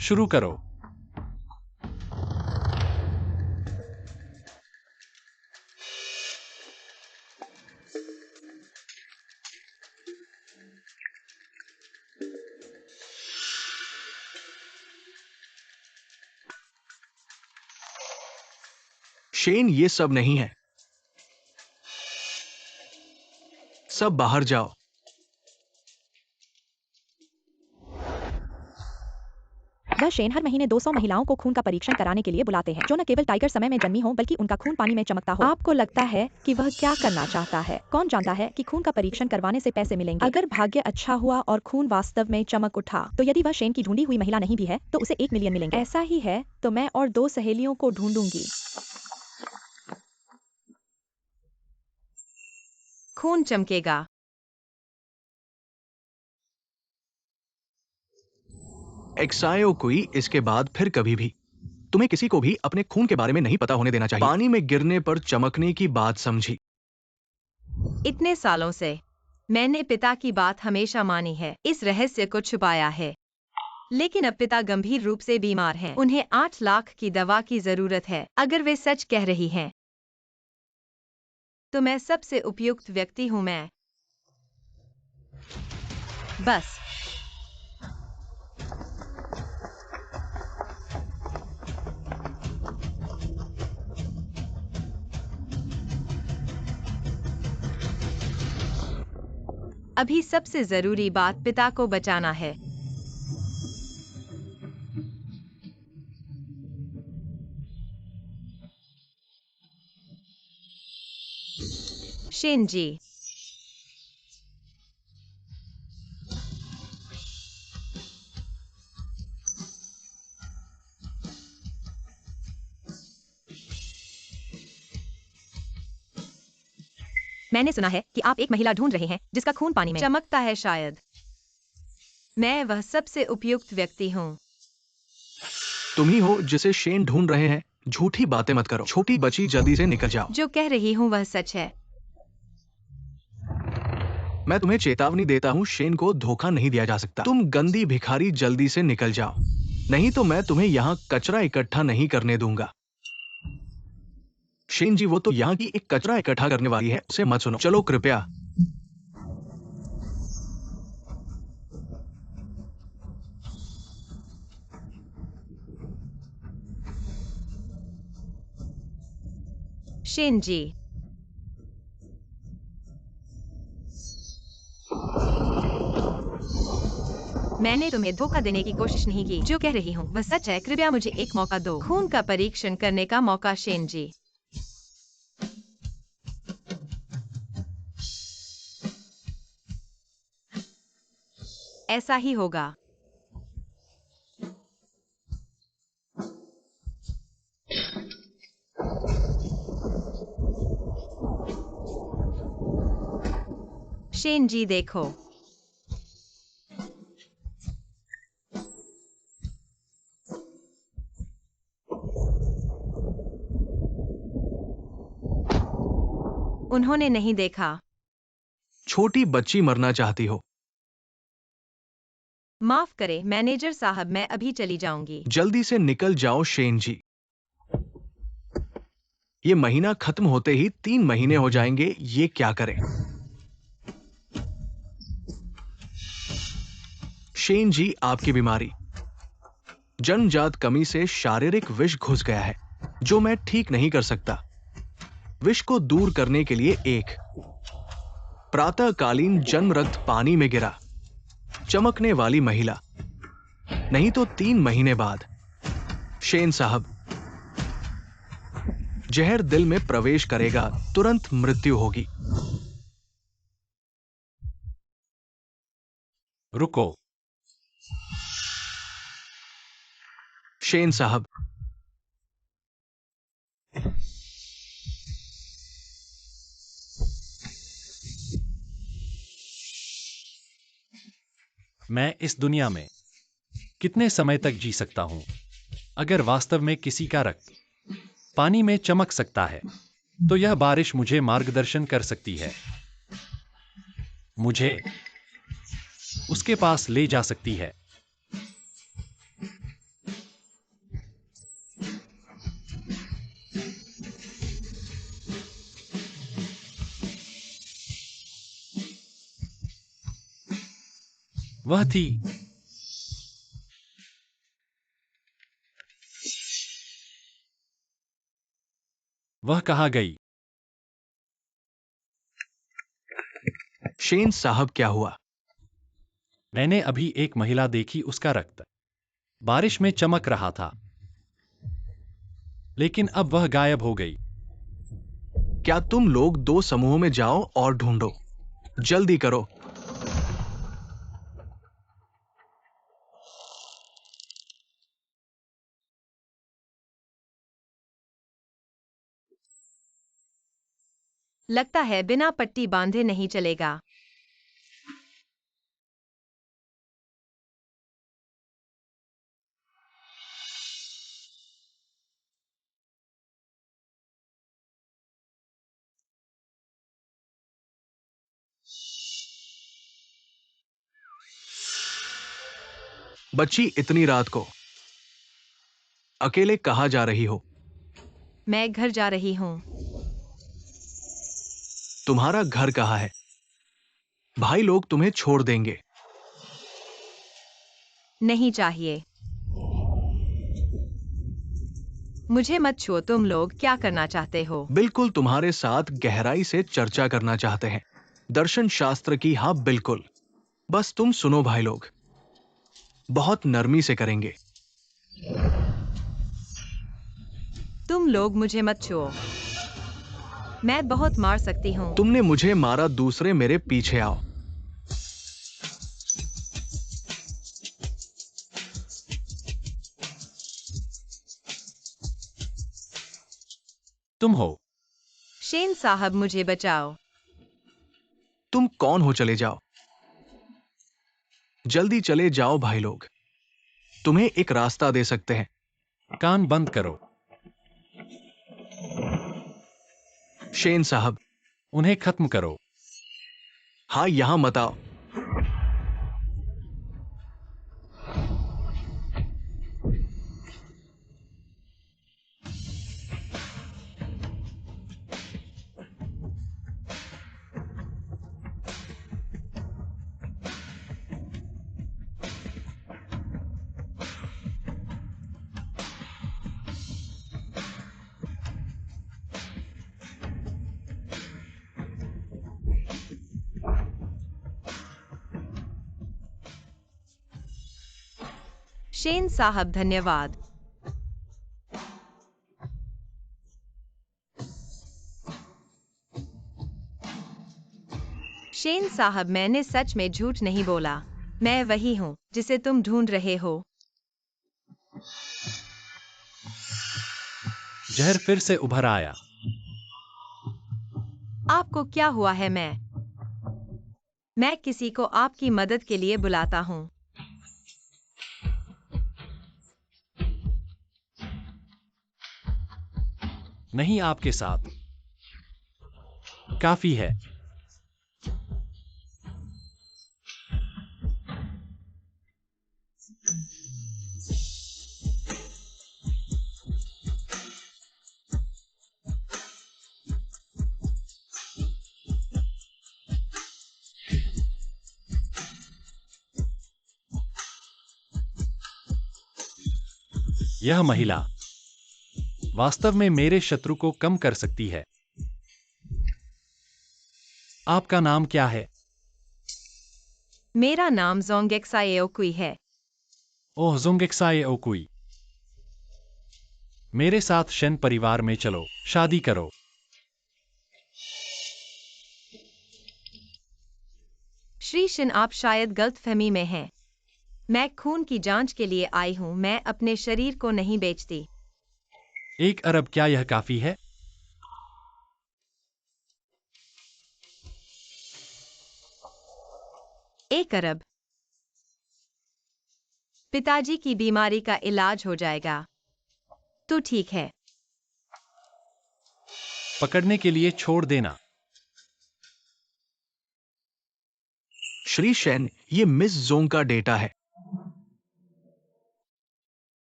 शुरू करो। शेन, ये सब नहीं है। सब बाहर जाओ। वह शेन हर महीने 200 महिलाओं को खून का परीक्षण कराने के लिए बुलाते हैं, जो न केवल टाइगर समय में जन्मी हो बल्कि उनका खून पानी में चमकता हो। आपको लगता है कि वह क्या करना चाहता है? कौन जानता है कि खून का परीक्षण करवाने से पैसे मिलेंगे? अगर भाग्य अच्छा हुआ और खून वास्तव में चमक उठा, तो यदि वह शेन की ढूंढी हुई महिला नहीं भी है, तो उसे 1 मिलियन मिलेंगे। ऐसा ही है तो मैं और 2 सहेलियों को ढूंढूंगी। खून चमकेगा। एक्सायो कोई इसके बाद फिर कभी भी तुम्हें किसी को भी अपने खून के बारे में नहीं पता होने देना चाहिए। पानी में गिरने पर चमकने की बात समझी। इतने सालों से मैंने पिता की बात हमेशा मानी है, इस रहस्य को छुपाया है। लेकिन अब पिता गंभीर रूप से बीमार हैं। उन्हें 8 लाख की दवा की जरूरत है। अगर वे सच कह रही हैं, तो मैं सबसे उपयुक्त व्यक्ति हूं। मैं बस अभी सबसे जरूरी बात पिता को बचाना है। शेन जी, मैंने सुना है कि आप एक महिला ढूंढ रहे हैं जिसका खून पानी में चमकता है। शायद मैं वह सबसे उपयुक्त व्यक्ति हूं। तुम ही हो जिसे शेन ढूंढ रहे हैं। झूठी बातें मत करो। छोटी बच्ची, जल्दी से निकल जाओ। जो कह रही हूं वह सच है। मैं तुम्हें चेतावनी देता हूँ, शेन को धोखा नहीं दिया जा सकता। तुम गंदी भिखारी, जल्दी से निकल जाओ, नहीं तो मैं तुम्हें यहाँ कचरा इकट्ठा नहीं करने दूंगा। शेन जी, वो तो यहाँ की एक कचरा इकट्ठा करने वाली है, उसे मत सुनो। चलो कृपया। शेन जी, मैंने तुम्हें धोखा देने की कोशिश नहीं की। जो कह रही हूँ वह सच है। कृपया मुझे एक मौका दो, खून का परीक्षण करने का मौका। शेन जी, ऐसा ही होगा। शेन जी, देखो, उन्होंने नहीं देखा। छोटी बच्ची, मरना चाहती हो? माफ करें मैनेजर साहब, मैं अभी चली जाऊंगी। जल्दी से निकल जाओ शेन जी। ये महीना खत्म होते ही 3 महीने हो जाएंगे। ये क्या करें? शेन जी, आपकी बीमारी जन्मजात कमी से शारीरिक विष घुस गया है, जो मैं ठीक नहीं कर सकता। विष को दूर करने के लिए एक प्रातःकालीन जन्म रक्त पानी में गिरा चमकने वाली महिला, नहीं तो 3 महीने बाद शेन साहब, जहर दिल में प्रवेश करेगा, तुरंत मृत्यु होगी। रुको। शेन साहब, मैं इस दुनिया में कितने समय तक जी सकता हूं? अगर वास्तव में किसी का रक्त पानी में चमक सकता है, तो यह बारिश मुझे मार्गदर्शन कर सकती है, मुझे उसके पास ले जा सकती है। वह थी। वह कहाँ गई? शेन साहब, क्या हुआ? मैंने अभी एक महिला देखी, उसका रक्त बारिश में चमक रहा था, लेकिन अब वह गायब हो गई। क्या तुम लोग 2 समूहों में जाओ और ढूंढो। जल्दी करो। लगता है बिना पट्टी बांधे नहीं चलेगा। बच्ची, इतनी रात को अकेले कहाँ जा रही हो? मैं घर जा रही हूँ। तुम्हारा घर कहाँ है? भाई लोग तुम्हें छोड़ देंगे। नहीं चाहिए। मुझे मत छुओ। तुम लोग क्या करना चाहते हो? बिल्कुल तुम्हारे साथ गहराई से चर्चा करना चाहते हैं। दर्शन शास्त्र की, हाँ बिल्कुल। बस तुम सुनो भाई लोग, बहुत नरमी से करेंगे। तुम लोग मुझे मत छुओ। मैं बहुत मार सकती हूँ। तुमने मुझे मारा, दूसरे मेरे पीछे आओ। तुम हो। शेन साहब, मुझे बचाओ। तुम कौन हो? चले जाओ, जल्दी चले जाओ भाई लोग, तुम्हें एक रास्ता दे सकते हैं। कान बंद करो। शेन साहब, उन्हें खत्म करो। हाँ, यहां मत आओ। शेन साहब, धन्यवाद। शेन साहब, मैंने सच में झूठ नहीं बोला। मैं वही हूँ जिसे तुम ढूंढ रहे हो। जहर फिर से उभर आया। आपको क्या हुआ है? मैं किसी को आपकी मदद के लिए बुलाता हूँ। नहीं, आपके साथ काफी है। यह महिला वास्तव में मेरे शत्रु को कम कर सकती है। आपका नाम क्या है? मेरा नाम जोंगेक्साए ओकुई है। ओह, जोंगेक्साए ओकुई। मेरे साथ शेन परिवार में चलो, शादी करो। श्री शिन, आप शायद गलतफहमी में हैं। मैं खून की जांच के लिए आई हूँ। मैं अपने शरीर को नहीं बेचती। 1 अरब, क्या यह काफी है? एक अरब। पिताजी की बीमारी का इलाज हो जाएगा। तो ठीक है। पकड़ने के लिए छोड़ देना। श्री शेन, ये मिस जोंग का डेटा है।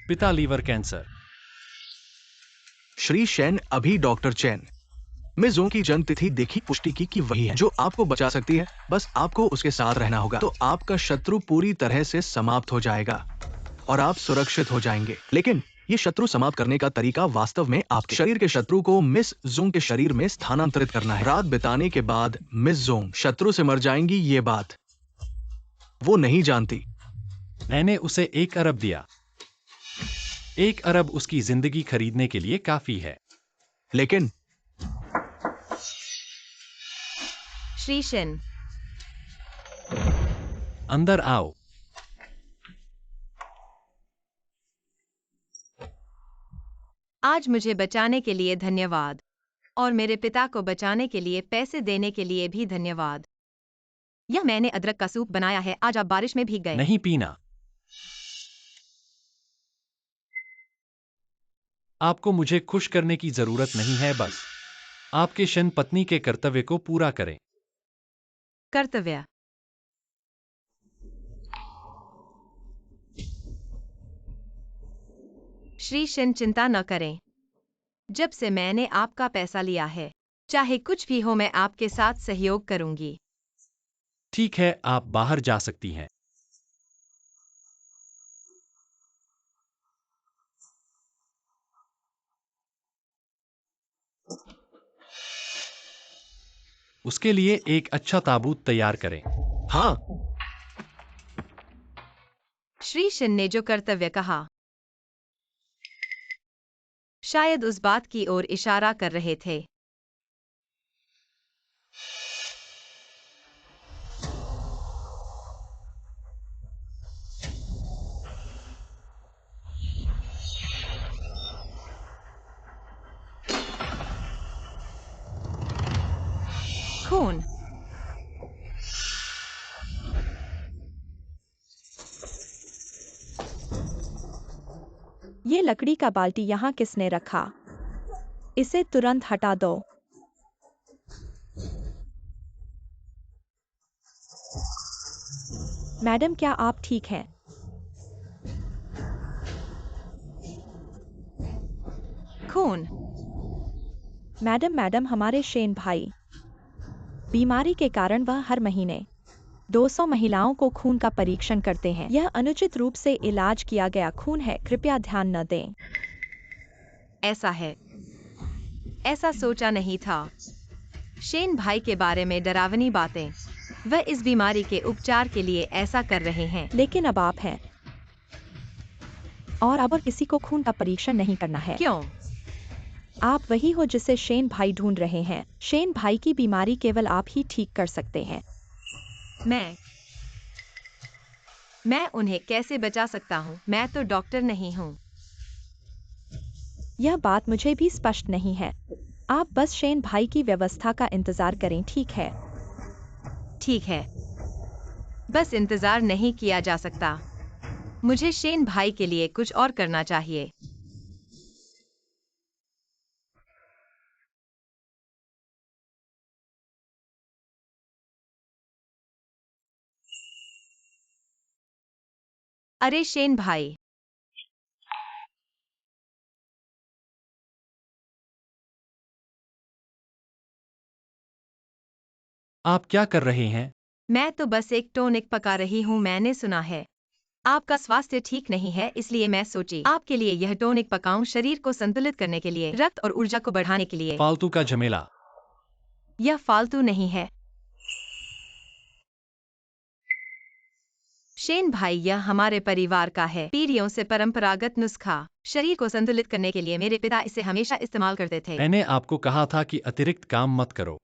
पिता लीवर कैंसर। श्री शेन अभी डॉक्टर चैन। मिस जोंग की जन्म तिथि देखी, पुष्टि की कि वही है जो आपको बचा सकती है। बस आपको उसके साथ रहना होगा, तो आपका शत्रु पूरी तरह से समाप्त हो जाएगा और आप सुरक्षित हो जाएंगे। लेकिन ये शत्रु समाप्त करने का तरीका वास्तव में आपके शरीर के शत्रु को मिस जोंग के शरीर में स्थानांतरित करना है। रात बिताने के बाद मिस जोंग शत्रु से मर जाएंगी, ये बात वो नहीं जानती। मैंने उसे 1 अरब दिया। 1 अरब उसकी जिंदगी खरीदने के लिए काफी है। लेकिन श्री शेन, अंदर आओ। आज मुझे बचाने के लिए धन्यवाद और मेरे पिता को बचाने के लिए पैसे देने के लिए भी धन्यवाद। यह मैंने अदरक का सूप बनाया है। आज आप बारिश में भीग गए। नहीं पीना। आपको मुझे खुश करने की जरूरत नहीं है, बस आपके शन पत्नी के कर्तव्य को पूरा करें। कर्तव्य। श्री शेन, चिंता न करें। जब से मैंने आपका पैसा लिया है, चाहे कुछ भी हो, मैं आपके साथ सहयोग करूंगी। ठीक है, आप बाहर जा सकती हैं। उसके लिए एक अच्छा ताबूत तैयार करें। हाँ, श्री शेन ने जो कर्तव्य कहा, शायद उस बात की ओर इशारा कर रहे थे। खून। ये लकड़ी का बाल्टी यहाँ किसने रखा? इसे तुरंत हटा दो। मैडम, क्या आप ठीक हैं? खून। मैडम, हमारे शेन भाई, बीमारी के कारण वह हर महीने 200 महिलाओं को खून का परीक्षण करते हैं। यह अनुचित रूप से इलाज किया गया खून है, कृपया ध्यान न दें। ऐसा है, ऐसा सोचा नहीं था। शेन भाई के बारे में डरावनी बातें। वह इस बीमारी के उपचार के लिए ऐसा कर रहे हैं। लेकिन अब आप हैं, और अब किसी को खून का परीक्षण नहीं करना है। क्यों? आप वही हो जिसे शेन भाई ढूंढ रहे हैं। शेन भाई की बीमारी केवल आप ही ठीक कर सकते हैं। मैं उन्हें कैसे बचा सकता हूँ? मैं तो डॉक्टर नहीं हूँ। यह बात मुझे भी स्पष्ट नहीं है। आप बस शेन भाई की व्यवस्था का इंतजार करें, ठीक है? ठीक है, बस इंतजार नहीं किया जा सकता। मुझे शेन भाई के लिए कुछ और करना चाहिए। अरे शेन भाई, आप क्या कर रहे हैं? मैं तो बस एक टॉनिक पका रही हूँ। मैंने सुना है आपका स्वास्थ्य ठीक नहीं है, इसलिए मैं सोची आपके लिए यह टॉनिक पकाऊं, शरीर को संतुलित करने के लिए, रक्त और ऊर्जा को बढ़ाने के लिए। फालतू का झमेला। यह फालतू नहीं है शेन भाई, यह हमारे परिवार का है। पीढ़ियों से परंपरागत नुस्खा। शरीर को संतुलित करने के लिए मेरे पिता इसे हमेशा इस्तेमाल करते थे। मैंने आपको कहा था कि अतिरिक्त काम मत करो।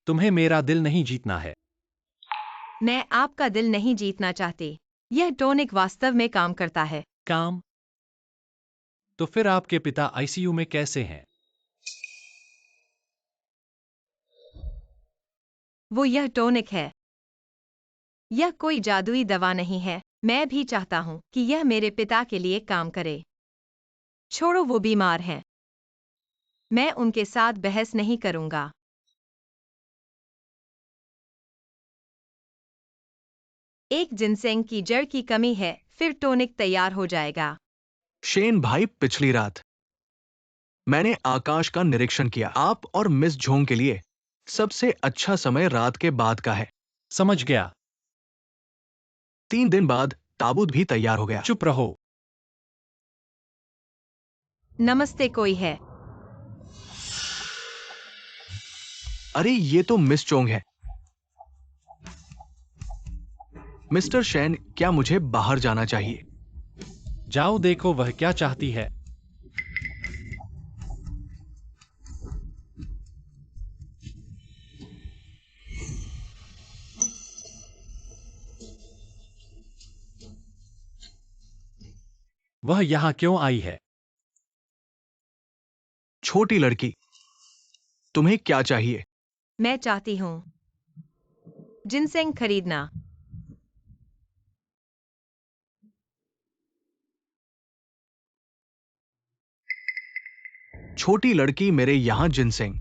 तुम्हें मेरा दिल नहीं जीतना है। मैं आपका दिल नहीं जीतना चाहती। यह टॉनिक वास्तव में काम करता है। काम? तो फिर आपके पिता आईसीयू में कैसे हैं? वो यह टॉनिक है। यह कोई जादुई दवा नहीं है। मैं भी चाहता हूँ कि यह मेरे पिता के लिए काम करे। छोड़ो, वो बीमार हैं। मैं उनके साथ बहस नहीं करूंगा। एक जिनसेंग की जड़ की कमी है, फिर टॉनिक तैयार हो जाएगा। शेन भाई, पिछली रात मैंने आकाश का निरीक्षण किया। आप और मिस झोंग के लिए सबसे अच्छा समय रात के बाद का है। समझ गया। 3 दिन बाद ताबूत भी तैयार हो गया। चुप रहो। नमस्ते, कोई है? अरे ये तो मिस चोंग है। मिस्टर शेन, क्या मुझे बाहर जाना चाहिए? जाओ देखो वह क्या चाहती है। वह यहाँ क्यों आई है? छोटी लड़की, तुम्हें क्या चाहिए? मैं चाहती हूँ जिनसेंग खरीदना। छोटी लड़की, मेरे यहां जिनसेंग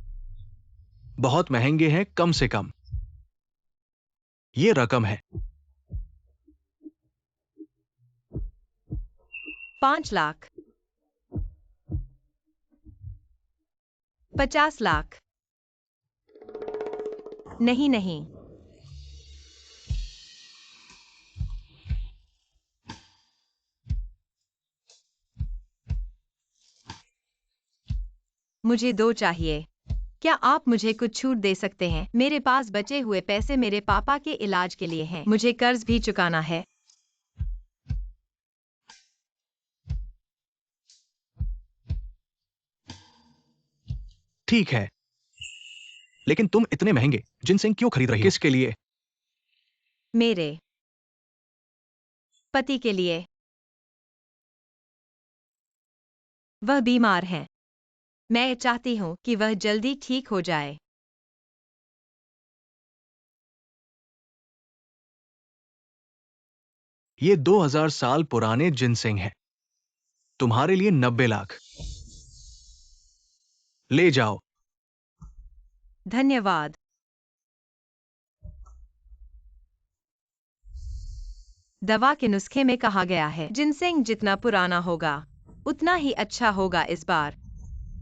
बहुत महंगे हैं। कम से कम ये रकम है। 5 लाख, 50 लाख। नहीं नहीं, मुझे 2 चाहिए। क्या आप मुझे कुछ छूट दे सकते हैं? मेरे पास बचे हुए पैसे मेरे पापा के इलाज के लिए हैं। मुझे कर्ज भी चुकाना है। ठीक है, लेकिन तुम इतने महंगे जिनसेंग क्यों खरीद रही हो? किसके लिए? मेरे पति के लिए। वह बीमार हैं। मैं चाहती हूँ कि वह जल्दी ठीक हो जाए। ये 2000 साल पुराने जिनसेंग हैं। तुम्हारे लिए 90 लाख। ले जाओ। धन्यवाद। दवा के नुस्खे में कहा गया है जिनसेंग जितना पुराना होगा उतना ही अच्छा होगा। इस बार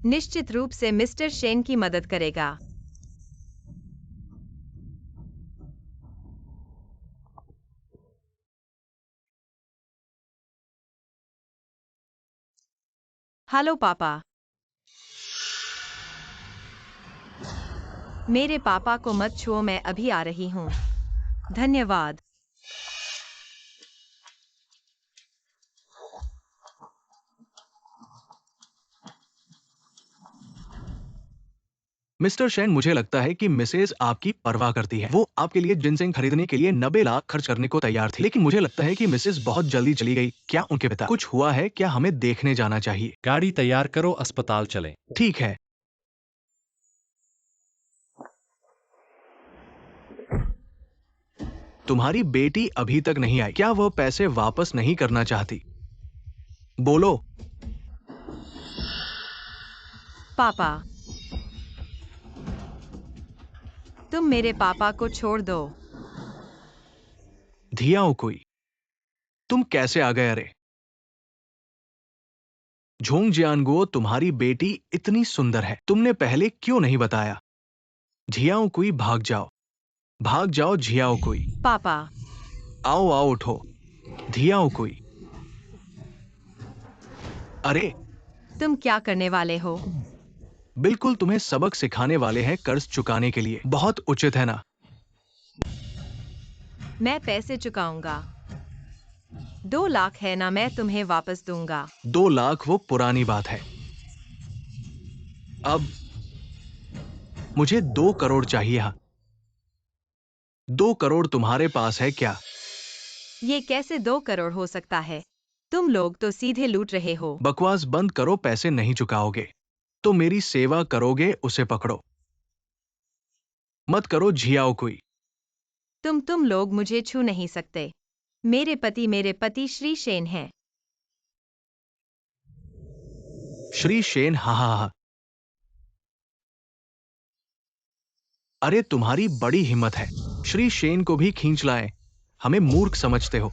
निश्चित रूप से मिस्टर शेन की मदद करेगा। हेलो पापा। मेरे पापा को मत छुओ, मैं अभी आ रही हूँ। धन्यवाद। मिस्टर शेन, मुझे लगता है कि मिसेज आपकी परवाह करती है। वो आपके लिए जिनसेंग खरीदने के लिए 90 लाख खर्च करने को तैयार थी, लेकिन मुझे लगता है कि मिसेज बहुत जल्दी चली गई। क्या उनके पिता कुछ हुआ है? क्या हमें देखने जाना चाहिए? गाड़ी तैयार करो, अस्पताल चलें। ठीक है। तुम्हारी बेटी अभी तक नहीं आई। क्या वह पैसे वापस नहीं करना चाहती? बोलो। पापा, तुम मेरे पापा को छोड़ दो। धियाओ कोई, तुम कैसे आ गए? अरे झोंग जियानगुओ, तुम्हारी बेटी इतनी सुंदर है, तुमने पहले क्यों नहीं बताया? झियाओ कोई, भाग जाओ, भाग जाओ झियाओ कोई। पापा, आओ आओ, उठो धियाओ कोई। अरे तुम क्या करने वाले हो? बिल्कुल, तुम्हें सबक सिखाने वाले हैं कर्ज चुकाने के लिए। बहुत उचित है ना? मैं पैसे चुकाऊंगा। 2 लाख है ना, मैं तुम्हें वापस दूंगा। 2 लाख वो पुरानी बात है। अब मुझे 2 करोड़ चाहिए। हाँ, 2 करोड़ तुम्हारे पास है क्या? ये कैसे 2 करोड़ हो सकता है? तुम लोग तो सीधे लूट रहे हो। बकवास बंद करो। पैसे नहीं चुकाओगे तो मेरी सेवा करोगे? उसे पकड़ो। मत करो झियाओ कोई। तुम लोग मुझे छू नहीं सकते। मेरे पति श्री शेन हैं। श्री शेन? हा हा हा। अरे तुम्हारी बड़ी हिम्मत है। श्री शेन को भी खींच लाए। हमें मूर्ख समझते हो?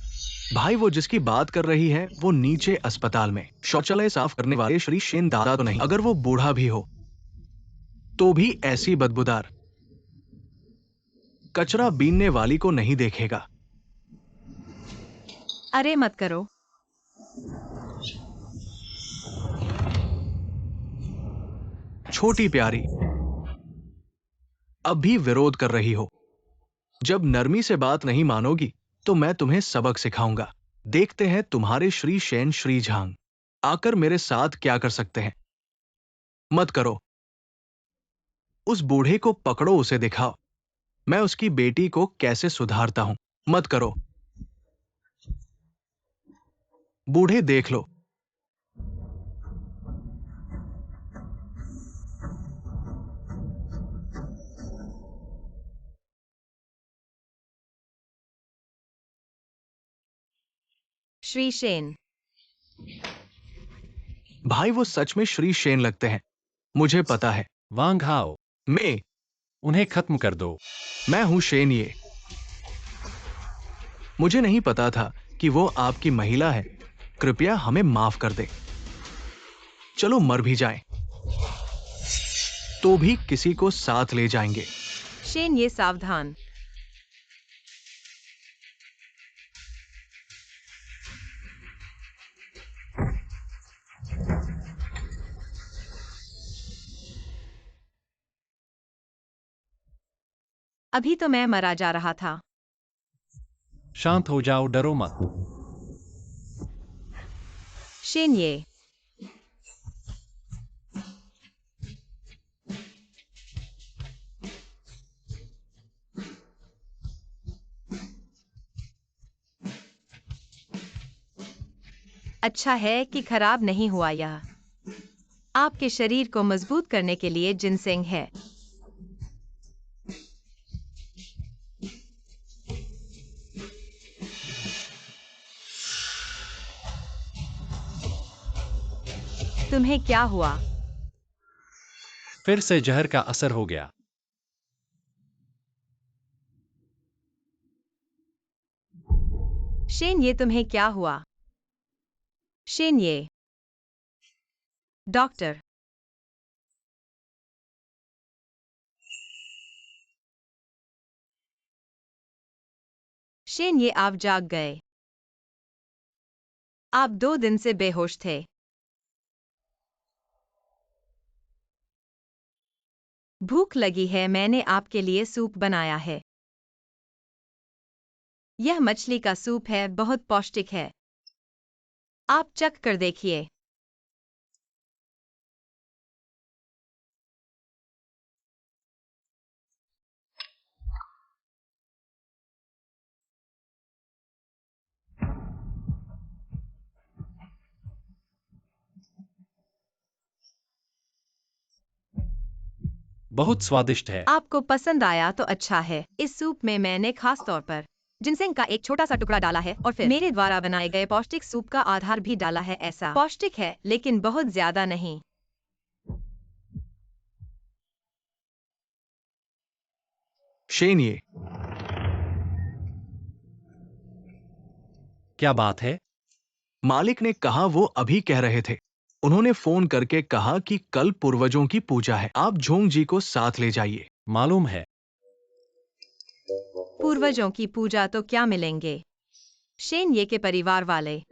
भाई वो जिसकी बात कर रही है वो नीचे अस्पताल में शौचालय साफ करने वाले श्री शेन दादा तो नहीं। अगर वो बूढ़ा भी हो तो भी ऐसी बदबूदार कचरा बीनने वाली को नहीं देखेगा। अरे मत करो। छोटी प्यारी, अब भी विरोध कर रही हो। जब नरमी से बात नहीं मानोगी तो मैं तुम्हें सबक सिखाऊंगा। देखते हैं तुम्हारे श्री शेन श्री झांग आकर मेरे साथ क्या कर सकते हैं। मत करो। उस बूढ़े को पकड़ो, उसे दिखाओ मैं उसकी बेटी को कैसे सुधारता हूं। मत करो। बूढ़े देख लो। श्री शेन। भाई वो सच में श्री शेन लगते हैं, मुझे पता है। वांग हाओ, मैं उन्हें खत्म कर दो। मैं हूं शेन ये। मुझे नहीं पता था कि वो आपकी महिला है। कृपया हमें माफ कर दे। चलो मर भी जाएं तो भी किसी को साथ ले जाएंगे। शेन ये सावधान। अभी तो मैं मरा जा रहा था। शांत हो जाओ, डरो मत। शेन ये। अच्छा है कि खराब नहीं हुआ। यह आपके शरीर को मजबूत करने के लिए जिनसेंग है। तुम्हें क्या हुआ? फिर से जहर का असर हो गया। शेन ये तुम्हें क्या हुआ? शेन ये। डॉक्टर। शेन ये आप जाग गए। आप 2 दिन से बेहोश थे। भूख लगी है, मैंने आपके लिए सूप बनाया है। यह मछली का सूप है, बहुत पौष्टिक है। आप चख कर देखिए। बहुत स्वादिष्ट है। आपको पसंद आया तो अच्छा है। इस सूप में मैंने खास तौर पर जिनसेंग का एक छोटा सा टुकड़ा डाला है और फिर मेरे द्वारा बनाए गए पौष्टिक सूप का आधार भी डाला है। ऐसा पौष्टिक है लेकिन बहुत ज्यादा नहीं। शेन ये। क्या बात है? मालिक ने कहा वो अभी कह रहे थे। उन्होंने फोन करके कहा कि कल पूर्वजों की पूजा है, आप झोंग जी को साथ ले जाइए। मालूम है। पूर्वजों की पूजा तो क्या मिलेंगे? शेन ये के परिवार वाले।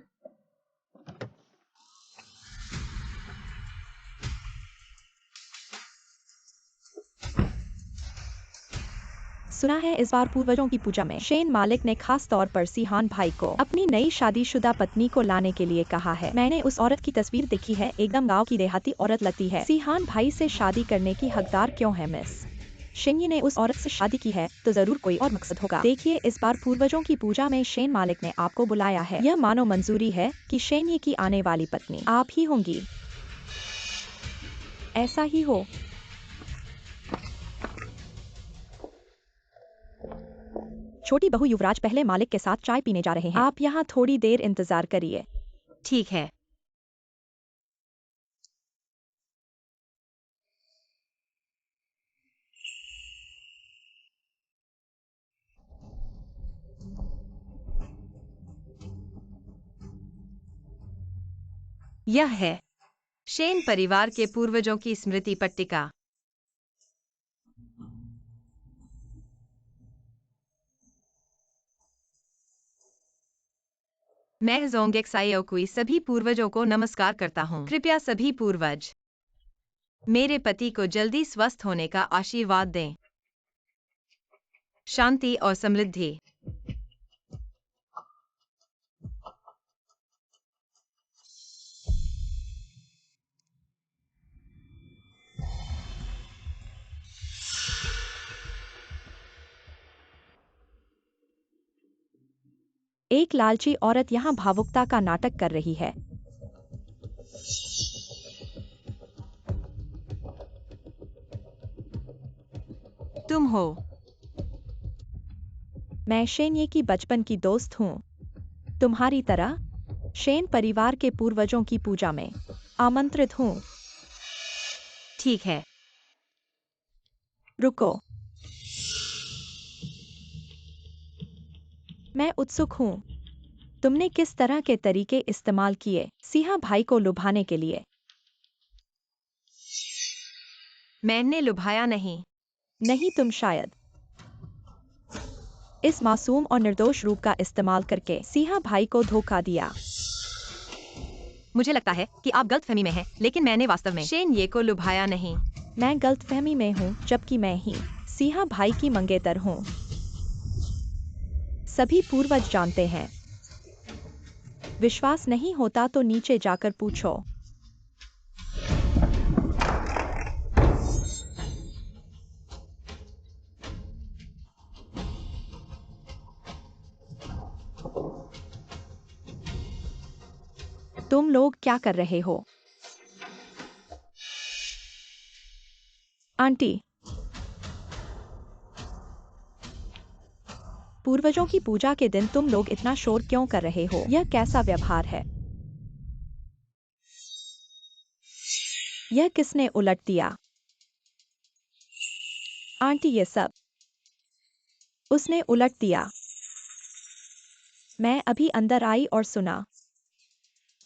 सुना है इस बार पूर्वजों की पूजा में शेन मालिक ने खास तौर पर सिहान भाई को अपनी नई शादीशुदा पत्नी को लाने के लिए कहा है। मैंने उस औरत की तस्वीर देखी है, एकदम गांव की देहाती औरत लगती है। सिहान भाई से शादी करने की हकदार क्यों है मिस? शेन्ये ने उस औरत से शादी की है तो जरूर कोई और मकसद होगा। देखिए इस बार पूर्वजों की पूजा में शेन मालिक ने आपको बुलाया है। यह मानो मंजूरी है कि शेन्ये की आने वाली पत्नी आप ही होंगी। ऐसा ही हो। छोटी बहू युवराज पहले मालिक के साथ चाय पीने जा रहे हैं। आप यहाँ थोड़ी देर इंतजार करिए। ठीक है। यह है शेन परिवार के पूर्वजों की स्मृति पट्टिका। मैं जोंगेक्सायोकुई सभी पूर्वजों को नमस्कार करता हूँ। कृपया सभी पूर्वज मेरे पति को जल्दी स्वस्थ होने का आशीर्वाद दें। शांति और समृद्धि। एक लालची औरत यहाँ भावुकता का नाटक कर रही है। तुम हो। मैं शेन की बचपन की दोस्त हूँ। तुम्हारी तरह शेन परिवार के पूर्वजों की पूजा में आमंत्रित हूँ। ठीक है। रुको। मैं उत्सुक हूँ। तुमने किस तरह के तरीके इस्तेमाल किए सिंहा भाई को लुभाने के लिए? मैंने लुभाया नहीं। नहीं, तुम शायद इस मासूम और निर्दोष रूप का इस्तेमाल करके सिंहा भाई को धोखा दिया। मुझे लगता है कि आप गलतफहमी में हैं, लेकिन मैंने वास्तव में शेन ये को लुभाया नहीं। मैं गलतफहमी में हूँ, जबकि मैं ही सिंहा भाई की मंगेतर हूँ। सभी पूर्वज जानते हैं। विश्वास नहीं होता तो नीचे जाकर पूछो। तुम लोग क्या कर रहे हो? आंटी, पूर्वजों की पूजा के दिन तुम लोग इतना शोर क्यों कर रहे हो? यह कैसा व्यवहार है? यह किसने उलट दिया? आंटी, ये सब उसने उलट दिया। मैं अभी अंदर आई और सुना।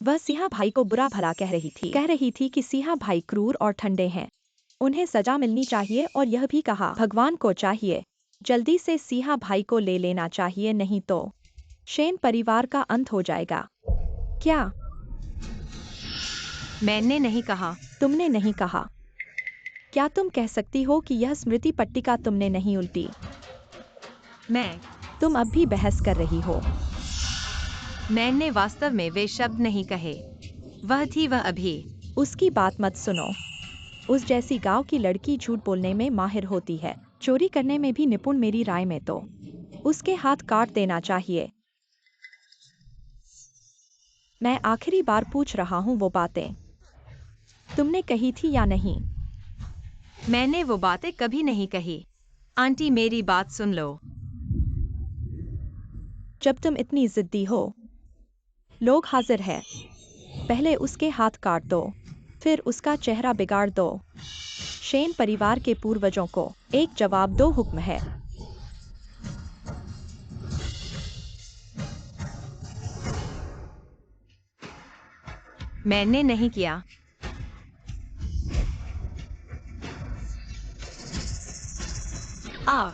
वह सिंहा भाई को बुरा भला कह रही थी कि सिंहा भाई क्रूर और ठंडे हैं। उन्हें सजा मिलनी चाहिए, और यह भी कहा भगवान को चाहिए जल्दी से सिंहा भाई को ले लेना चाहिए, नहीं तो शेन परिवार का अंत हो जाएगा। क्या? मैंने नहीं कहा। तुमने नहीं कहा? क्या तुम कह सकती हो कि यह स्मृति पट्टिका तुमने नहीं उल्टी? तुम अब भी बहस कर रही हो। मैंने वास्तव में वे शब्द नहीं कहे। वह अभी। उसकी बात मत सुनो। उस जैसी गांव की लड़की झूठ बोलने में माहिर होती है, चोरी करने में भी निपुण। मेरी राय में तो उसके हाथ काट देना चाहिए। मैं आखिरी बार पूछ रहा हूँ, वो बातें तुमने कही थी या नहीं? मैंने वो बातें कभी नहीं कही। आंटी, मेरी बात सुन लो। जब तुम इतनी जिद्दी हो, लोग हाजिर है। पहले उसके हाथ काट दो, फिर उसका चेहरा बिगाड़ दो। शेन परिवार के पूर्वजों को एक जवाब दो। हुक्म है। मैंने नहीं किया। आ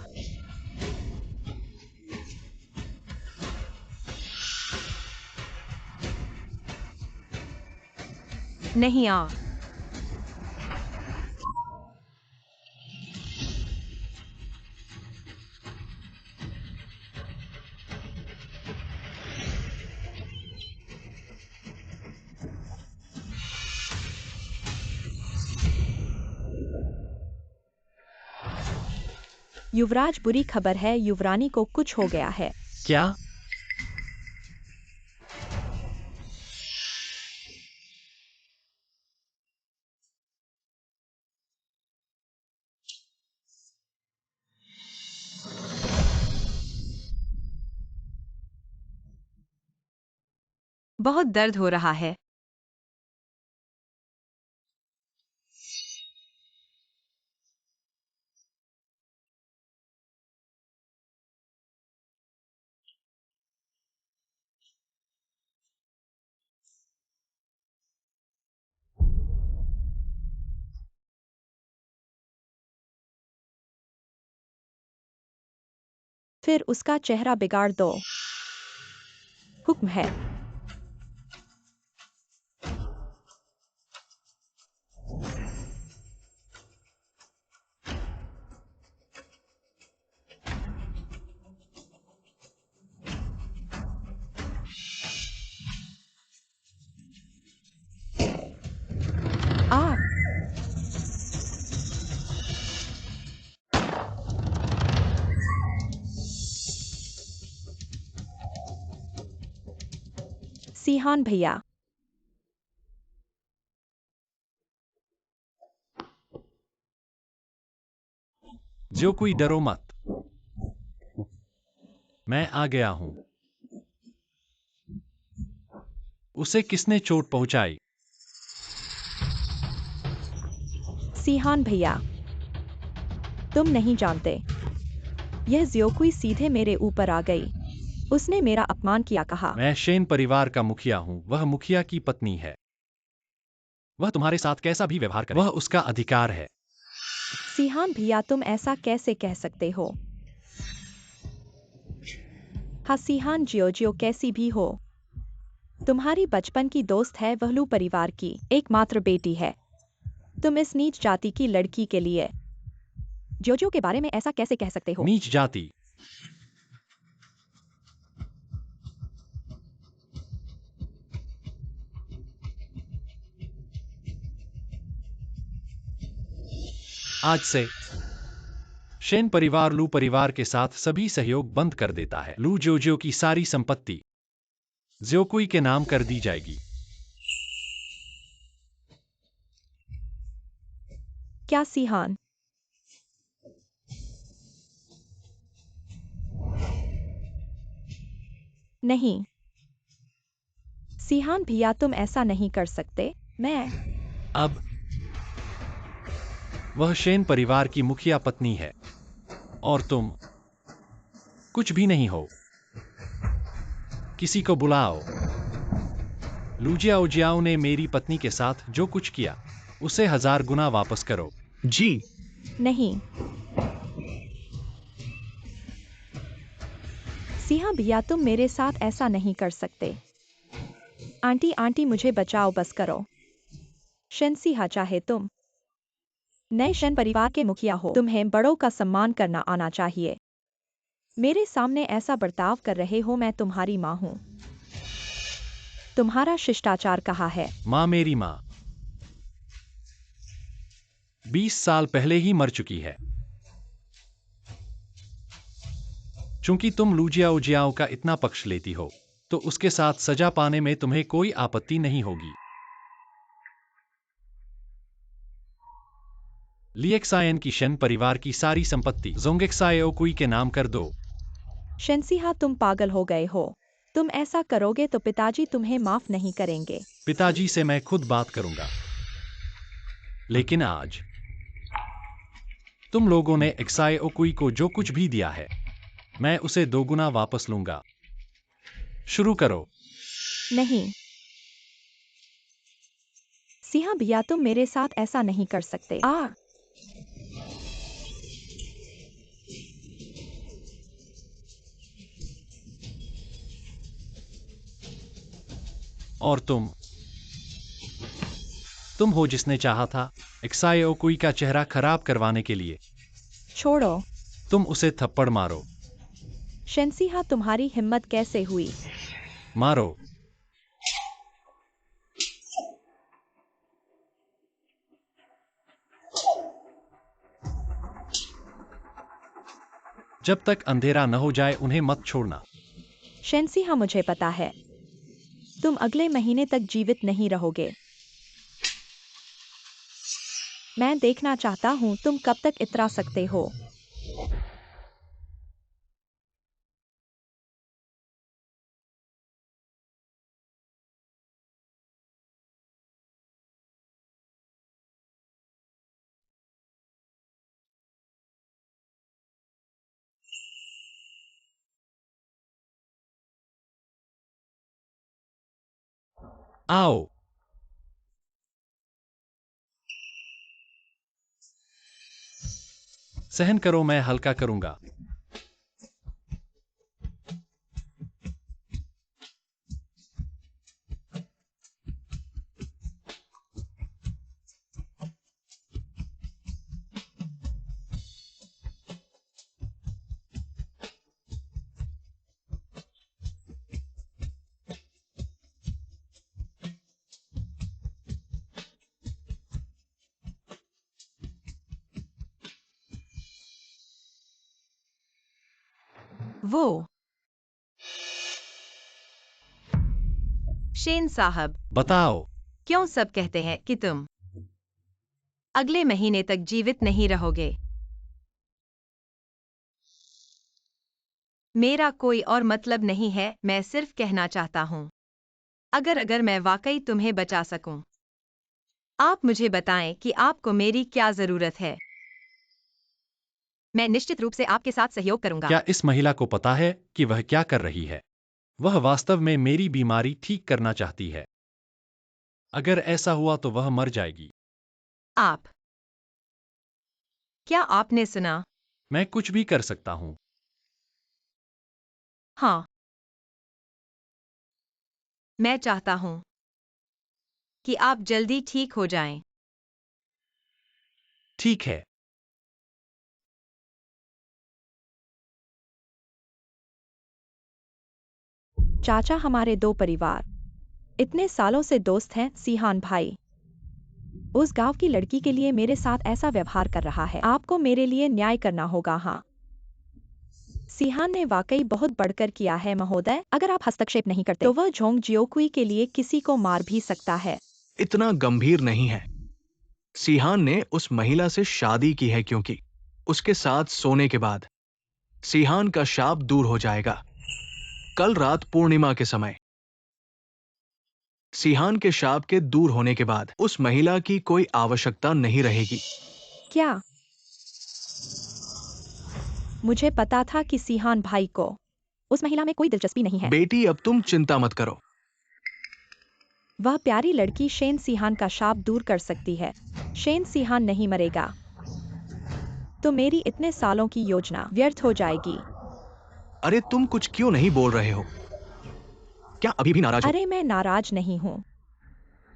नहीं। आ युवराज, बुरी खबर है, युवरानी को कुछ हो गया है। क्या? बहुत दर्द हो रहा है। फिर उसका चेहरा बिगाड़ दो। हुक्म है। आ सीहान भैया, जो कोई डरो मत, मैं आ गया हूं। उसे किसने चोट पहुंचाई? सीहान भैया, तुम नहीं जानते। यह ज़ियोकुई सीधे मेरे ऊपर आ गई। उसने मेरा अपमान किया कहा। मैं शेन परिवार का मुखिया हूं, वह मुखिया की पत्नी है। वह तुम्हारे साथ कैसा भी व्यवहार करे, वह उसका अधिकार है। सीहान भैया, तुम ऐसा कैसे कह सकते हो? हाँ सीहान जियो कैसी भी हो, तुम्हारी बचपन की दोस्त है, वह लू परिवार की एकमात्र बेटी है। तुम इस नीच जाति की लड़की के लिए जोजो के बारे में ऐसा कैसे कह सकते हो? नीच जाति? आज से शेन परिवार लू परिवार के साथ सभी सहयोग बंद कर देता है। लू जोजो की सारी संपत्ति ज़ियोकुई के नाम कर दी जाएगी। क्या सीहान? नहीं सीहान भैया, तुम ऐसा नहीं कर सकते। मैं अब वह शेन परिवार की मुखिया पत्नी है और तुम कुछ भी नहीं हो। किसी को बुलाओ। लूजियाओ जियाओ ने मेरी पत्नी के साथ जो कुछ किया उसे 1000 गुना वापस करो। जी। नहीं सीहा भैया, तुम मेरे साथ ऐसा नहीं कर सकते। आंटी आंटी, मुझे बचाओ, बस करो। शन सीहा, चाहे तुम नए शन परिवार के मुखिया हो, तुम्हें बड़ों का सम्मान करना आना चाहिए। मेरे सामने ऐसा बर्ताव कर रहे हो, मैं तुम्हारी माँ हूँ। तुम्हारा शिष्टाचार कहाँ है? माँ? मेरी माँ 20 साल पहले ही मर चुकी है। चूंकि तुम लूजियाओ जियाओ का इतना पक्ष लेती हो तो उसके साथ सजा पाने में तुम्हें कोई आपत्ति नहीं होगी। लिएक्सायन की शन परिवार की सारी संपत्ति जोंगेक्सायोकुई के नाम कर दो। शनसीहा, तुम पागल हो गए हो। तुम ऐसा करोगे तो पिताजी तुम्हें माफ नहीं करेंगे। पिताजी से मैं खुद बात करूंगा। लेकिन आज तुम लोगों ने एक्सायोकुई को जो कुछ भी दिया है मैं उसे दोगुना वापस लूंगा। शुरू करो। नहीं सिंहा भैया, तुम मेरे साथ ऐसा नहीं कर सकते। और तुम हो जिसने चाहा था एक्सायोकुई का चेहरा खराब करवाने के लिए। छोड़ो। तुम उसे थप्पड़ मारो। शनसीहा, तुम्हारी हिम्मत कैसे हुई? मारो। जब तक अंधेरा न हो जाए उन्हें मत छोड़ना। शनसीहा, मुझे पता है तुम अगले महीने तक जीवित नहीं रहोगे। मैं देखना चाहता हूं तुम कब तक इतरा सकते हो। आओ। सहन करो, मैं हल्का करूंगा। वो शेन साहब, बताओ। क्यों सब कहते हैं कि तुम अगले महीने तक जीवित नहीं रहोगे? मेरा कोई और मतलब नहीं है, मैं सिर्फ कहना चाहता हूँ, अगर मैं वाकई तुम्हें बचा सकूं, आप मुझे बताएं कि आपको मेरी क्या जरूरत है। मैं निश्चित रूप से आपके साथ सहयोग करूंगा। क्या इस महिला को पता है कि वह क्या कर रही है? वह वास्तव में मेरी बीमारी ठीक करना चाहती है। अगर ऐसा हुआ तो वह मर जाएगी। आप, क्या आपने सुना? मैं कुछ भी कर सकता हूँ। हाँ, मैं चाहता हूँ कि आप जल्दी ठीक हो जाएं। ठीक है। चाचा, हमारे दो परिवार इतने सालों से दोस्त हैं। सीहान भाई उस गांव की लड़की के लिए मेरे साथ ऐसा व्यवहार कर रहा है। आपको मेरे लिए न्याय करना होगा। हाँ, सीहान ने वाकई बहुत बढ़कर किया है महोदय। अगर आप हस्तक्षेप नहीं करते तो वह झोंग जियोकुई के लिए किसी को मार भी सकता है। इतना गंभीर नहीं है। सीहान ने उस महिला से शादी की है क्योंकि उसके साथ सोने के बाद सीहान का शाप दूर हो जाएगा। कल रात पूर्णिमा के समय सीहान के शाप के दूर होने के बाद उस महिला की कोई आवश्यकता नहीं रहेगी। क्या? मुझे पता था कि सीहान भाई को उस महिला में कोई दिलचस्पी नहीं है। बेटी, अब तुम चिंता मत करो। वह प्यारी लड़की शेन सीहान का शाप दूर कर सकती है। शेन सीहान नहीं मरेगा तो मेरी इतने सालों की योजना व्यर्थ हो जाएगी। अरे तुम कुछ क्यों नहीं बोल रहे हो? क्या अभी भी नाराज हो? अरे मैं नाराज नहीं हूँ।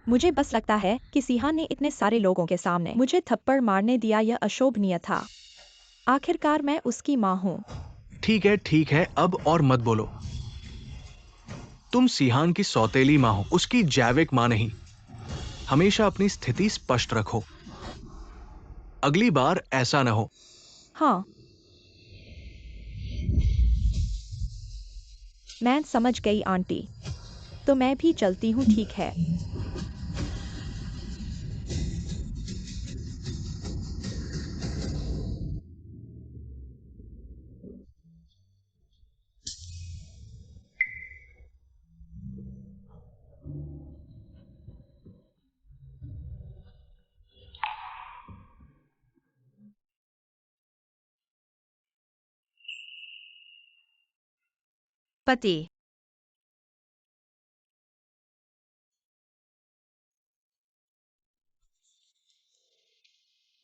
मुझे बस लगता है कि सीहान ने इतने सारे लोगों के सामने मुझे थप्पड़ मारने दिया, यह अशोभनीय था। आखिरकार मैं उसकी माँ हूँ। ठीक है, अब और मत बोलो। तुम सीहान की सौतेली माँ हो, उसकी जैविक माँ नहीं। हमेशा अपनी स्थिति स्पष्ट रखो। अगली बार ऐसा न हो। हाँ, मैं समझ गई आंटी। तो मैं भी चलती हूँ, ठीक है? पति,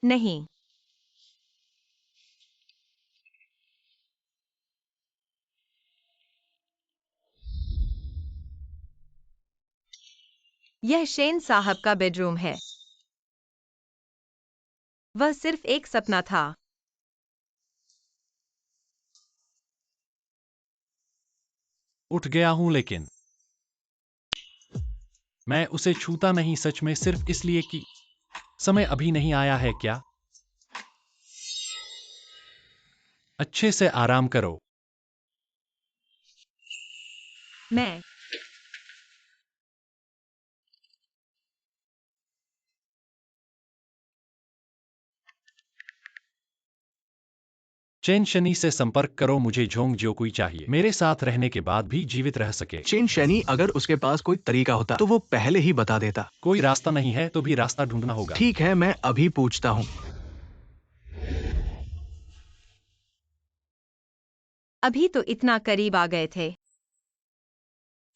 नहीं, यह शेन साहब का बेडरूम है। वह सिर्फ एक सपना था। उठ गया हूं, लेकिन मैं उसे छूता नहीं, सच में सिर्फ इसलिए कि समय अभी नहीं आया है क्या? अच्छे से आराम करो। मैं चेन शनी से संपर्क करो, मुझे झोंग जियोकुई चाहिए, मेरे साथ रहने के बाद भी जीवित रह सके। चेन शैनी, अगर उसके पास कोई तरीका होता तो वो पहले ही बता देता। कोई रास्ता नहीं है तो भी रास्ता ढूंढना होगा। ठीक है, मैं अभी पूछता हूँ। अभी तो इतना करीब आ गए थे।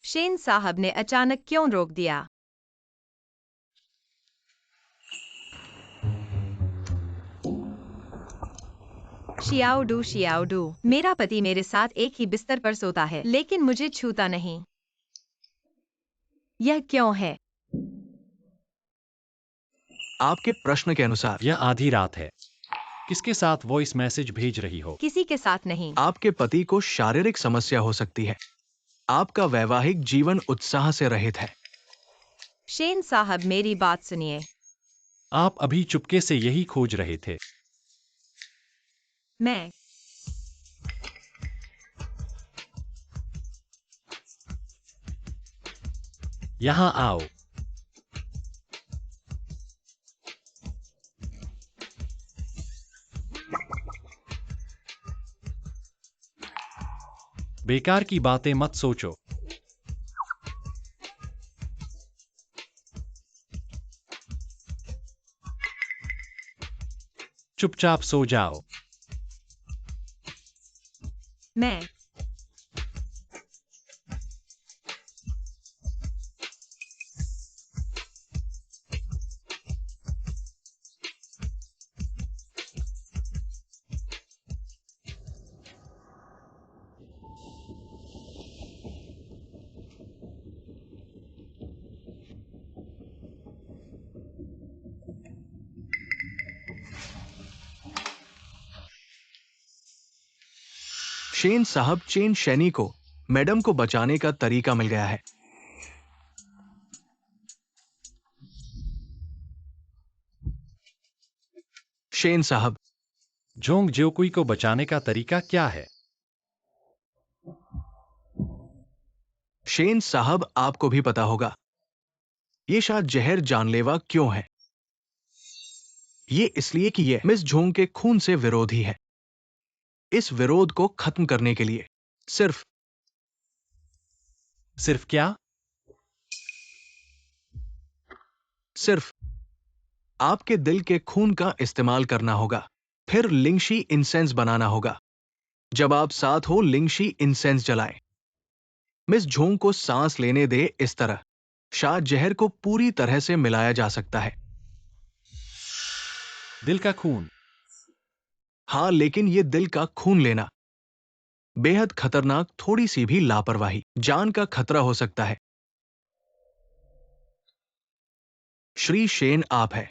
शेन साहब ने अचानक क्यों रोक दिया? शियाओडू, मेरा पति मेरे साथ एक ही बिस्तर पर सोता है, लेकिन मुझे छूता नहीं। यह क्यों है? आपके प्रश्न के अनुसार यह आधी रात है। किसके साथ वॉइस मैसेज भेज रही हो? किसी के साथ नहीं। आपके पति को शारीरिक समस्या हो सकती है। आपका वैवाहिक जीवन उत्साह से रहित है। शेन साहब, मेरी बात सुनिए। आप अभी चुपके से यही खोज रहे थे। मैं यहाँ आओ। बेकार की बातें मत सोचो। चुपचाप सो जाओ। मैं शेन साहब, चेन शैनी को मैडम को बचाने का तरीका मिल गया है। शेन साहब, जोंग ज्योकुई को बचाने का तरीका क्या है? शेन साहब, आपको भी पता होगा। ये शायद जहर जानलेवा क्यों है? ये इसलिए कि ये मिस झोंग के खून से विरोधी है। इस विरोध को खत्म करने के लिए सिर्फ क्या? सिर्फ आपके दिल के खून का इस्तेमाल करना होगा। फिर लिंगशी इंसेंस बनाना होगा। जब आप साथ हो, लिंगशी इंसेंस जलाएं। मिस झोंग को सांस लेने दे। इस तरह शायद जहर को पूरी तरह से मिलाया जा सकता है। दिल का खून? हाँ, लेकिन ये दिल का खून लेना बेहद खतरनाक। थोड़ी सी भी लापरवाही जान का खतरा हो सकता है। श्री शेन, आप है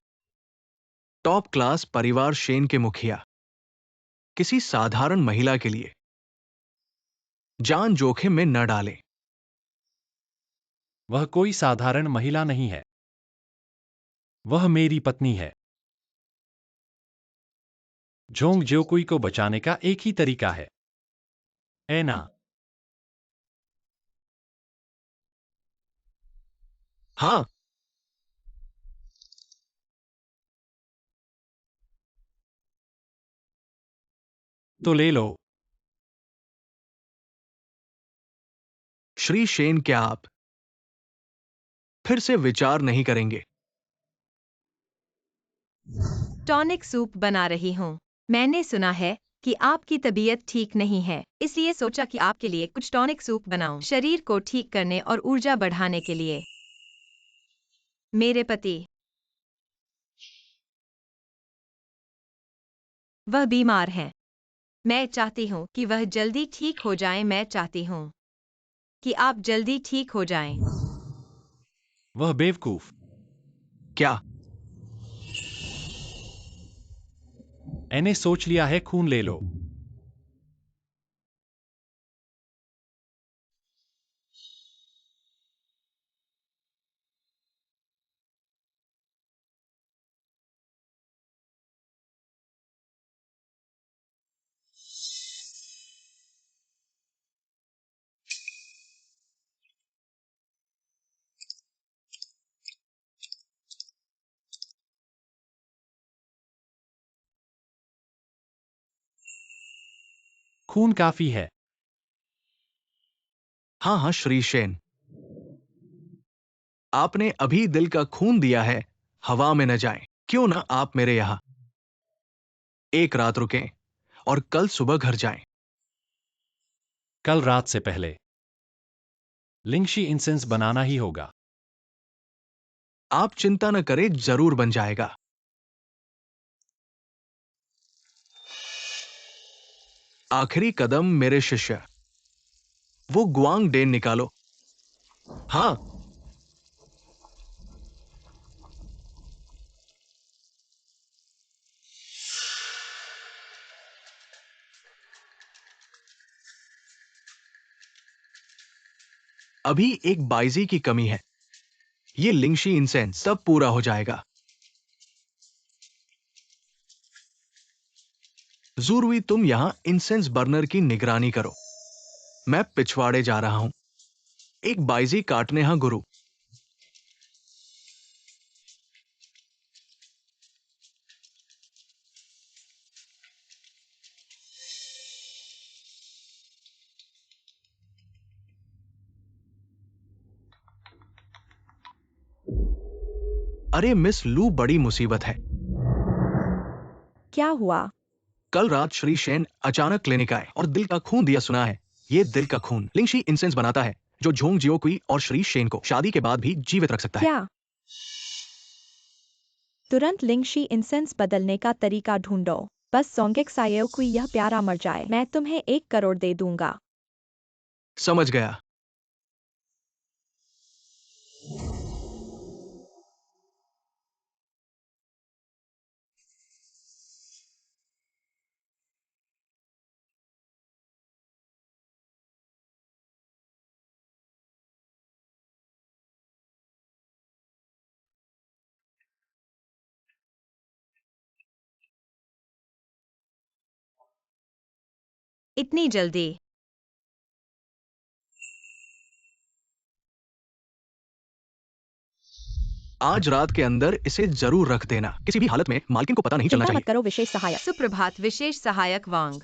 टॉप क्लास परिवार शेन के मुखिया। किसी साधारण महिला के लिए जान जोखिम में न डालें। वह कोई साधारण महिला नहीं है। वह मेरी पत्नी है। जोंग ज्योकुई को बचाने का एक ही तरीका है, ऐना। हाँ, तो ले लो। श्री शेन, क्या आप फिर से विचार नहीं करेंगे? टॉनिक सूप बना रही हूँ। मैंने सुना है कि आपकी तबीयत ठीक नहीं है, इसलिए सोचा कि आपके लिए कुछ टॉनिक सूप बनाऊं, शरीर को ठीक करने और ऊर्जा बढ़ाने के लिए। मेरे पति, वह बीमार हैं। मैं चाहती हूँ कि वह जल्दी ठीक हो जाएं। मैं चाहती हूँ कि आप जल्दी ठीक हो जाएं। वह बेवकूफ। क्या? मैंने सोच लिया है, खून ले लो। खून काफी है। हाँ हाँ श्री शेन, आपने अभी दिल का खून दिया है। हवा में न जाएं। क्यों ना आप मेरे यहां एक रात रुकें और कल सुबह घर जाएं। कल रात से पहले लिंगशी इंसेंस बनाना ही होगा। आप चिंता न करें, जरूर बन जाएगा। आखिरी कदम, मेरे शिष्य, वो गुआंग डेन निकालो। हाँ, अभी एक बाइजी की कमी है। ये लिंगशी इंसेंस सब पूरा हो जाएगा। जूरवी, तुम यहां इंसेंस बर्नर की निगरानी करो। मैं पिछवाड़े जा रहा हूं। एक बाइजी काटने। हाँ गुरु। अरे मिस लू, बड़ी मुसीबत है। क्या हुआ? कल रात श्री शेन अचानक क्लिनिक आए और दिल का खून दिया। सुना है? ये दिल का खून लिंगशी इंसेंस बनाता है, जो झोंग जियोकुई और श्री शेन को शादी के बाद भी जीवित रख सकता है। क्या? तुरंत लिंगशी इंसेंस बदलने का तरीका ढूंढो। बस सोंगेक सायोकुई यह प्यारा मर जाए, मैं तुम्हें 1 करोड़ दे दूंगा। समझ गया। इतनी जल्दी? आज रात के अंदर इसे जरूर रख देना। किसी भी हालत में मालकिन को पता नहीं चलना चिंता चाहिए। मत करो विशेष सहायक। सुप्रभात विशेष सहायक वांग।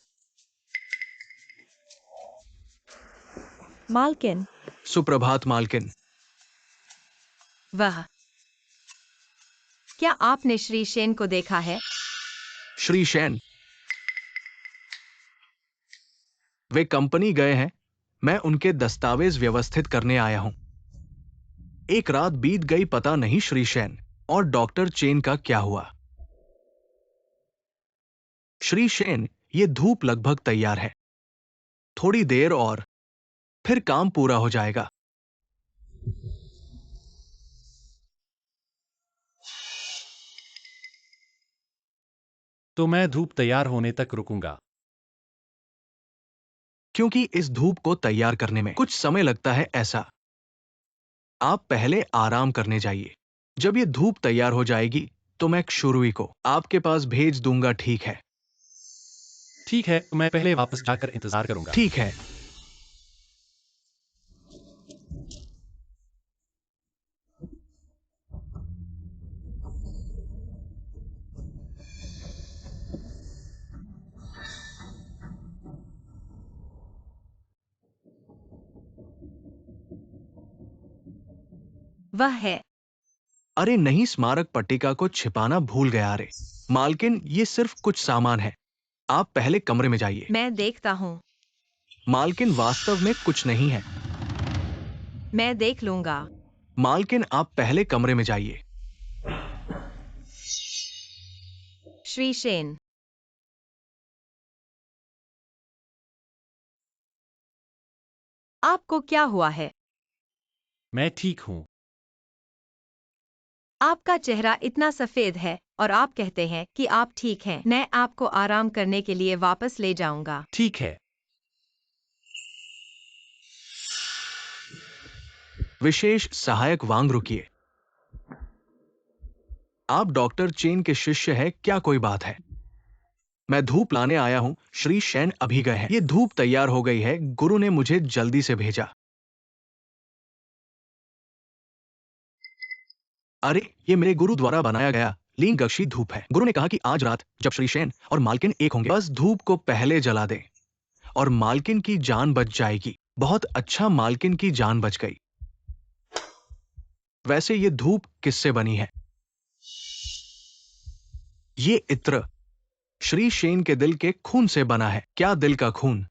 मालकिन, सुप्रभात मालकिन। वह क्या आपने श्री शेन को देखा है? श्री शेन, वे कंपनी गए हैं। मैं उनके दस्तावेज व्यवस्थित करने आया हूं। एक रात बीत गई, पता नहीं श्री शेन और डॉक्टर चेन का क्या हुआ। श्री शेन, ये धूप लगभग तैयार है। थोड़ी देर और फिर काम पूरा हो जाएगा। तो मैं धूप तैयार होने तक रुकूंगा। क्योंकि इस धूप को तैयार करने में कुछ समय लगता है। ऐसा आप पहले आराम करने जाइए। जब ये धूप तैयार हो जाएगी तो मैं शुरुई को आपके पास भेज दूंगा। ठीक है? ठीक है, मैं पहले वापस जाकर इंतजार करूंगा। ठीक है। वह है। अरे नहीं, स्मारक पट्टिका को छिपाना भूल गया। अरे मालकिन, ये सिर्फ कुछ सामान है। आप पहले कमरे में जाइए। मैं देखता हूँ। मालकिन, वास्तव में कुछ नहीं है। मैं देख लूंगा। मालकिन, आप पहले कमरे में जाइए। श्री शेन, आपको क्या हुआ है? मैं ठीक हूं। आपका चेहरा इतना सफेद है और आप कहते हैं कि आप ठीक हैं। मैं आपको आराम करने के लिए वापस ले जाऊंगा। ठीक है। विशेष सहायक वांग, रुकिए। आप डॉक्टर चेन के शिष्य हैं क्या? कोई बात है? मैं धूप लाने आया हूं। श्री शेन अभी गए हैं। ये धूप तैयार हो गई है। गुरु ने मुझे जल्दी से भेजा। अरे ये मेरे गुरु द्वारा बनाया गया लीन गक्षी धूप है। गुरु ने कहा कि आज रात जब श्री शेन और मालकिन एक होंगे, बस धूप को पहले जला दें और मालकिन की जान बच जाएगी। बहुत अच्छा, मालकिन की जान बच गई। वैसे ये धूप किससे बनी है? ये इत्र श्री शेन के दिल के खून से बना है। क्या दिल का खून?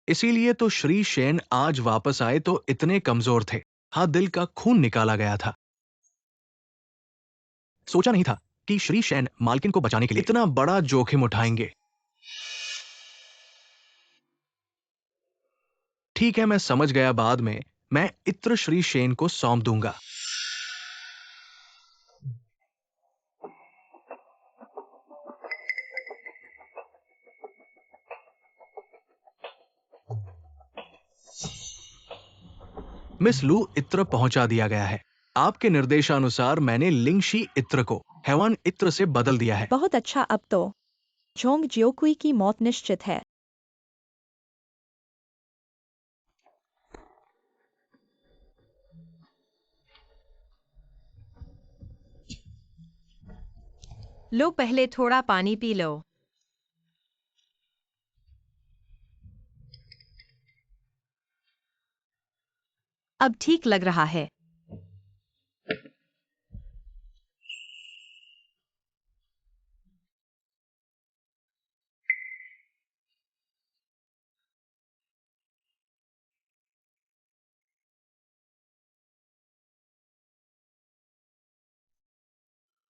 इसीलिए तो श्री शेन आज वापस आए तो इतने कमजोर थे। हाँ, दिल का खून निकाला गया था। सोचा नहीं था कि श्री शेन मालकिन को बचाने के लिए इतना बड़ा जोखिम उठाएंगे। ठीक है, मैं समझ गया। बाद में मैं इत्र श्री शेन को सौंप दूंगा। मिस लू, इत्र पहुंचा दिया गया है। आपके निर्देशानुसार मैंने लिंगशी इत्र को हैवान इत्र से बदल दिया है। बहुत अच्छा। अब तो झोंग जियोकुई की मौत निश्चित है। लो, पहले थोड़ा पानी पी लो। अब ठीक लग रहा है।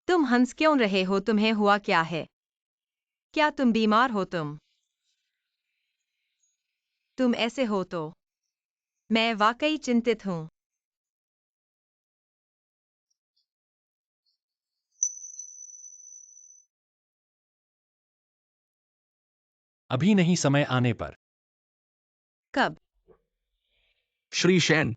तुम हंस क्यों रहे हो? तुम्हें हुआ क्या है? क्या तुम बीमार हो? तुम ऐसे हो तो मैं वाकई चिंतित हूँ। अभी नहीं, समय आने पर। कब? श्री शेन,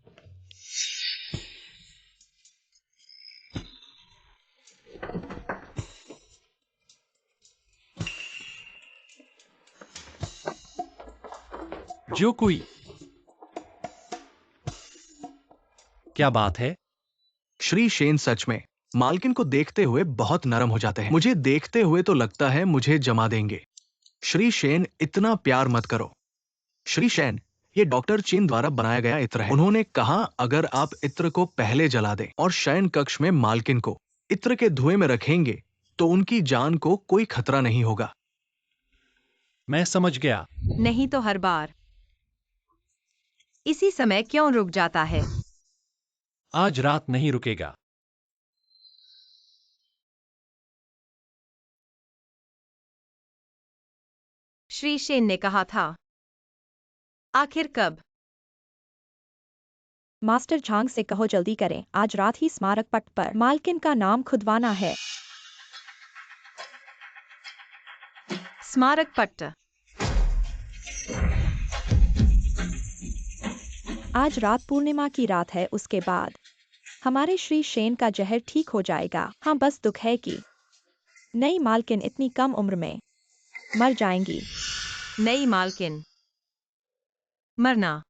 जो कोई, क्या बात है? श्री शेन सच में मालकिन को देखते हुए बहुत नरम हो जाते हैं। मुझे देखते हुए तो लगता है मुझे जमा देंगे। श्री शेन, इतना प्यार मत करो। श्री शेन, ये डॉक्टर चीन द्वारा बनाया गया इत्र है। उन्होंने कहा अगर आप इत्र को पहले जला दें और शयन कक्ष में मालकिन को इत्र के धुएं में रखेंगे तो उनकी जान को कोई खतरा नहीं होगा। मैं समझ गया। नहीं तो हर बार इसी समय क्यों रुक जाता है? आज रात नहीं रुकेगा। श्री शेन ने कहा था। आखिर कब? मास्टर झांग से कहो जल्दी करें, आज रात ही स्मारक पट पर मालकिन का नाम खुदवाना है। स्मारक पट्ट। आज रात पूर्णिमा की रात है, उसके बाद हमारे श्री शेन का जहर ठीक हो जाएगा। हाँ, बस दुख है कि नई मालकिन इतनी कम उम्र में मर जाएंगी। नई मालकिन मरना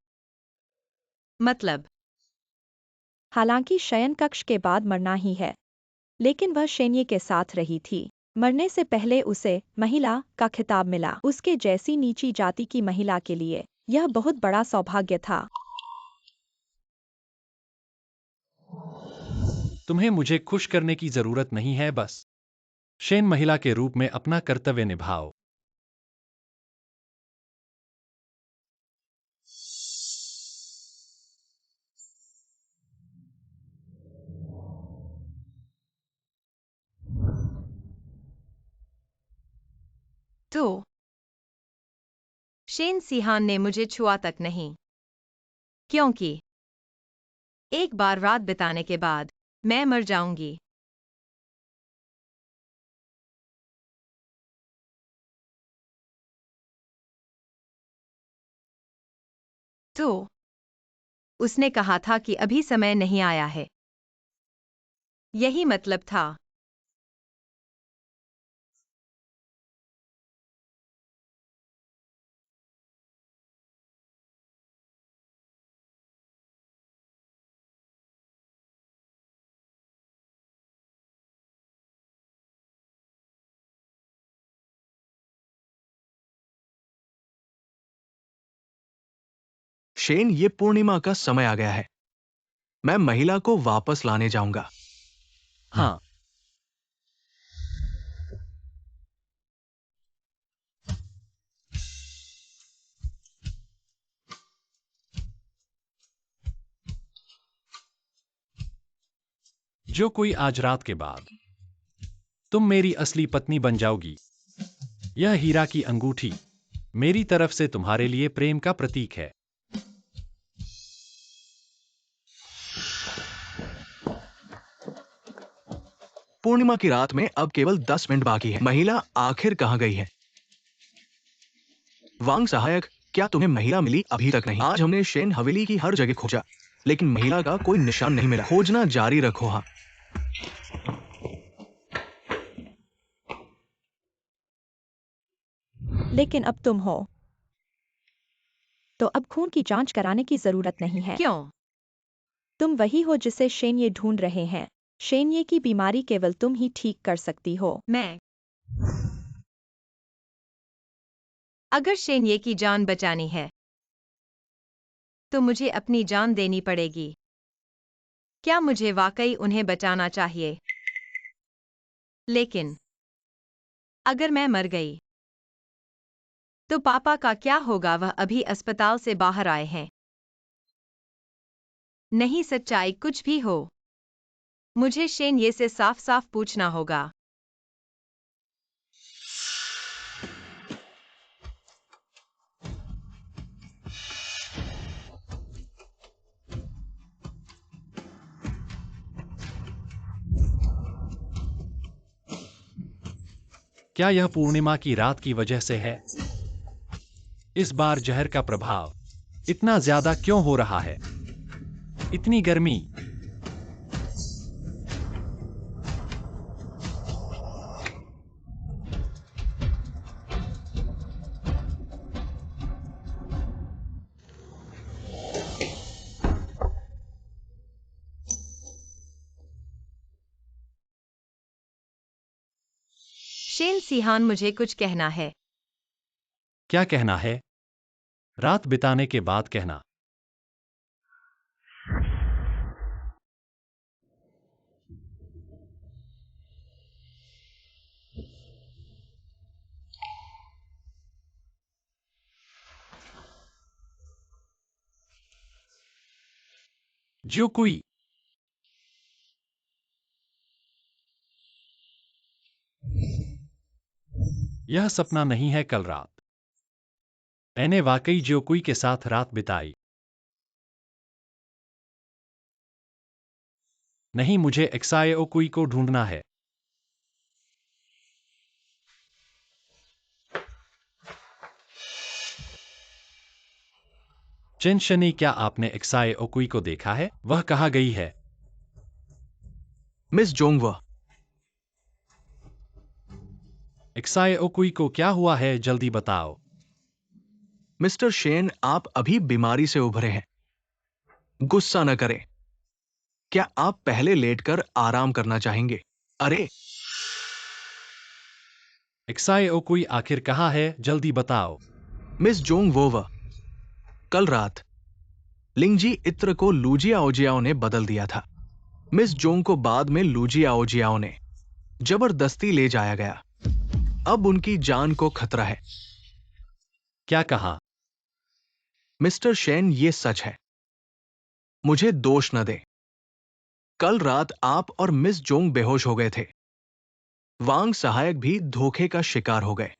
मतलब? हालांकि शयन कक्ष के बाद मरना ही है, लेकिन वह शेन्ये के साथ रही थी। मरने से पहले उसे महिला का खिताब मिला। उसके जैसी नीची जाति की महिला के लिए यह बहुत बड़ा सौभाग्य था। तुम्हें मुझे खुश करने की जरूरत नहीं है, बस शेन महिला के रूप में अपना कर्तव्य निभाओ। तो शेन सिहान ने मुझे छुआ तक नहीं, क्योंकि एक बार रात बिताने के बाद मैं मर जाऊंगी। तो उसने कहा था कि अभी समय नहीं आया है। यही मतलब था। शेन, ये पूर्णिमा का समय आ गया है। मैं महिला को वापस लाने जाऊंगा। हाँ, जो कोई, आज रात के बाद तुम मेरी असली पत्नी बन जाओगी। यह हीरा की अंगूठी मेरी तरफ से तुम्हारे लिए प्रेम का प्रतीक है। पूर्णिमा की रात में अब केवल 10 मिनट बाकी है। महिला आखिर कहाँ गई है? वांग सहायक, क्या तुम्हें महिला मिली? अभी तक नहीं। आज हमने शेन हवेली की हर जगह खोजा, लेकिन महिला का कोई निशान नहीं मिला। खोजना जारी रखो। हाँ, लेकिन अब तुम हो, तो अब खून की जांच कराने की जरूरत नहीं है। क्यों? तुम वही हो जिसे शेन्ये ढूंढ रहे हैं। शेन्ये की बीमारी केवल तुम ही ठीक कर सकती हो। मैं? अगर शेन्ये की जान बचानी है तो मुझे अपनी जान देनी पड़ेगी। क्या मुझे वाकई उन्हें बचाना चाहिए? लेकिन अगर मैं मर गई तो पापा का क्या होगा? वह अभी अस्पताल से बाहर आए हैं। नहीं, सच्चाई कुछ भी हो, मुझे शेन ये से साफ साफ पूछना होगा। क्या यह पूर्णिमा की रात की वजह से है? इस बार जहर का प्रभाव इतना ज्यादा क्यों हो रहा है? इतनी गर्मी। शेन सिहान, मुझे कुछ कहना है। क्या कहना है? रात बिताने के बाद कहना। जो कोई यह सपना नहीं है। कल रात मैंने वाकई ज्योकुई के साथ रात बिताई। नहीं, मुझे एक्साए ओकुई को ढूंढना है। चेन शनी, क्या आपने एक्साए ओकुई को देखा है? वह कहाँ गई है? मिस जोंगवा, एक्साए ओकुई को क्या हुआ है? जल्दी बताओ। मिस्टर शेन, आप अभी बीमारी से उभरे हैं। गुस्सा न करें। क्या आप पहले लेटकर आराम करना चाहेंगे? अरे, एक्साए ओकुई आखिर कहाँ है? जल्दी बताओ। मिस जोंग वोवा, कल रात लिंगजी इत्र को लूजिया ओजियाओ ने बदल दिया था। मिस जोंग को बाद में लूजिया ओजियाओ ने जबरदस्ती ले जाया गया। अब उनकी जान को खतरा है। क्या कहा? मिस्टर शेन, ये सच है। मुझे दोष न दें। कल रात आप और मिस जोंग बेहोश हो गए थे। वांग सहायक भी धोखे का शिकार हो गए।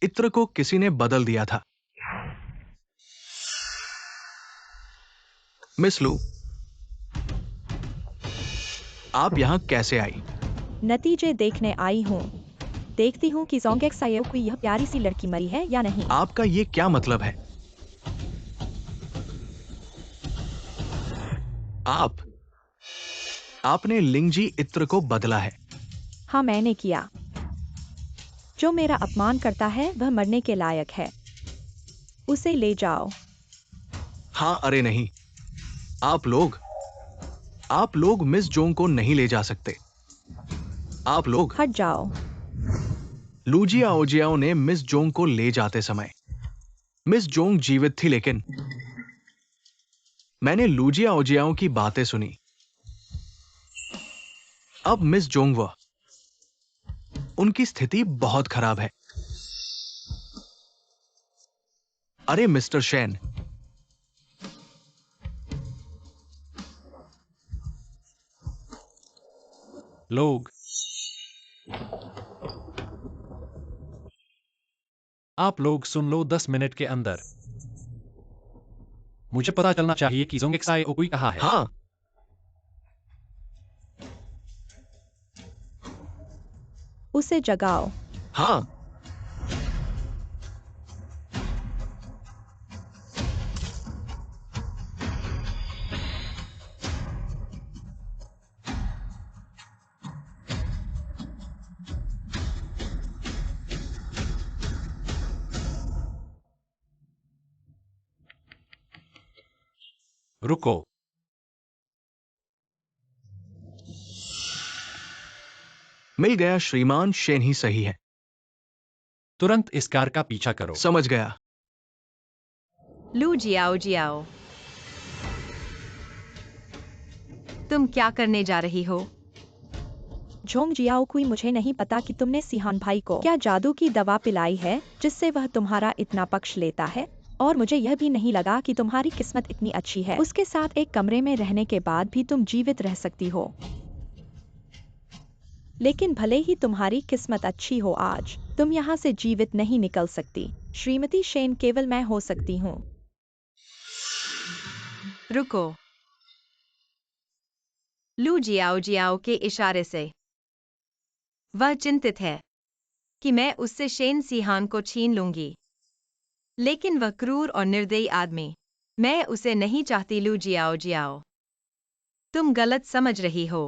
इत्र को किसी ने बदल दिया था। मिस लू, आप यहां कैसे आई? नतीजे देखने आई हूँ। देखती हूँ कि जोंग एक्साए ओकुई यह प्यारी सी लड़की मरी है या नहीं। आपका ये क्या मतलब है? आपने लिंगजी इत्र को बदला है। हाँ, मैंने किया। जो मेरा अपमान करता है वह मरने के लायक है। उसे ले जाओ। हाँ, अरे नहीं। आप लोग मिस जोंग को नहीं ले जा सकते। आप लोग। हट जाओ। लूजिया ओजियाओ ने मिस जोंग को ले जाते समय मिस जोंग जीवित थी, लेकिन मैंने लूजिया ओजियाओ की बातें सुनी। अब मिस जोंग उनकी स्थिति बहुत खराब है। अरे मिस्टर शेन, लोग, आप लोग सुन लो। 10 मिनट के अंदर मुझे पता चलना चाहिए कि जोंग एक्साए ओकुई कहाँ है। हाँ, उसे जगाओ। हाँ। रुको। मिल गया, श्रीमान शेन ही सही है। तुरंत इस कार का पीछा करो। समझ गया। लू जियाओ जियाओ, तुम क्या करने जा रही हो? झोंग जियाओकुई, मुझे नहीं पता कि तुमने सिहान भाई को क्या जादू की दवा पिलाई है जिससे वह तुम्हारा इतना पक्ष लेता है, और मुझे यह भी नहीं लगा कि तुम्हारी किस्मत इतनी अच्छी है। उसके साथ एक कमरे में रहने के बाद भी तुम जीवित रह सकती हो। लेकिन भले ही तुम्हारी किस्मत अच्छी हो, आज तुम यहाँ से जीवित नहीं निकल सकती। श्रीमती शेन, केवल मैं हो सकती हूँ। रुको। लू जियाओ जियाओ के इशारे से वह चिंतित है कि मैं उससे शेन सिहान को छीन लूंगी, लेकिन वह क्रूर और निर्दयी आदमी, मैं उसे नहीं चाहती। लू जियाओ जियाओ, तुम गलत समझ रही हो।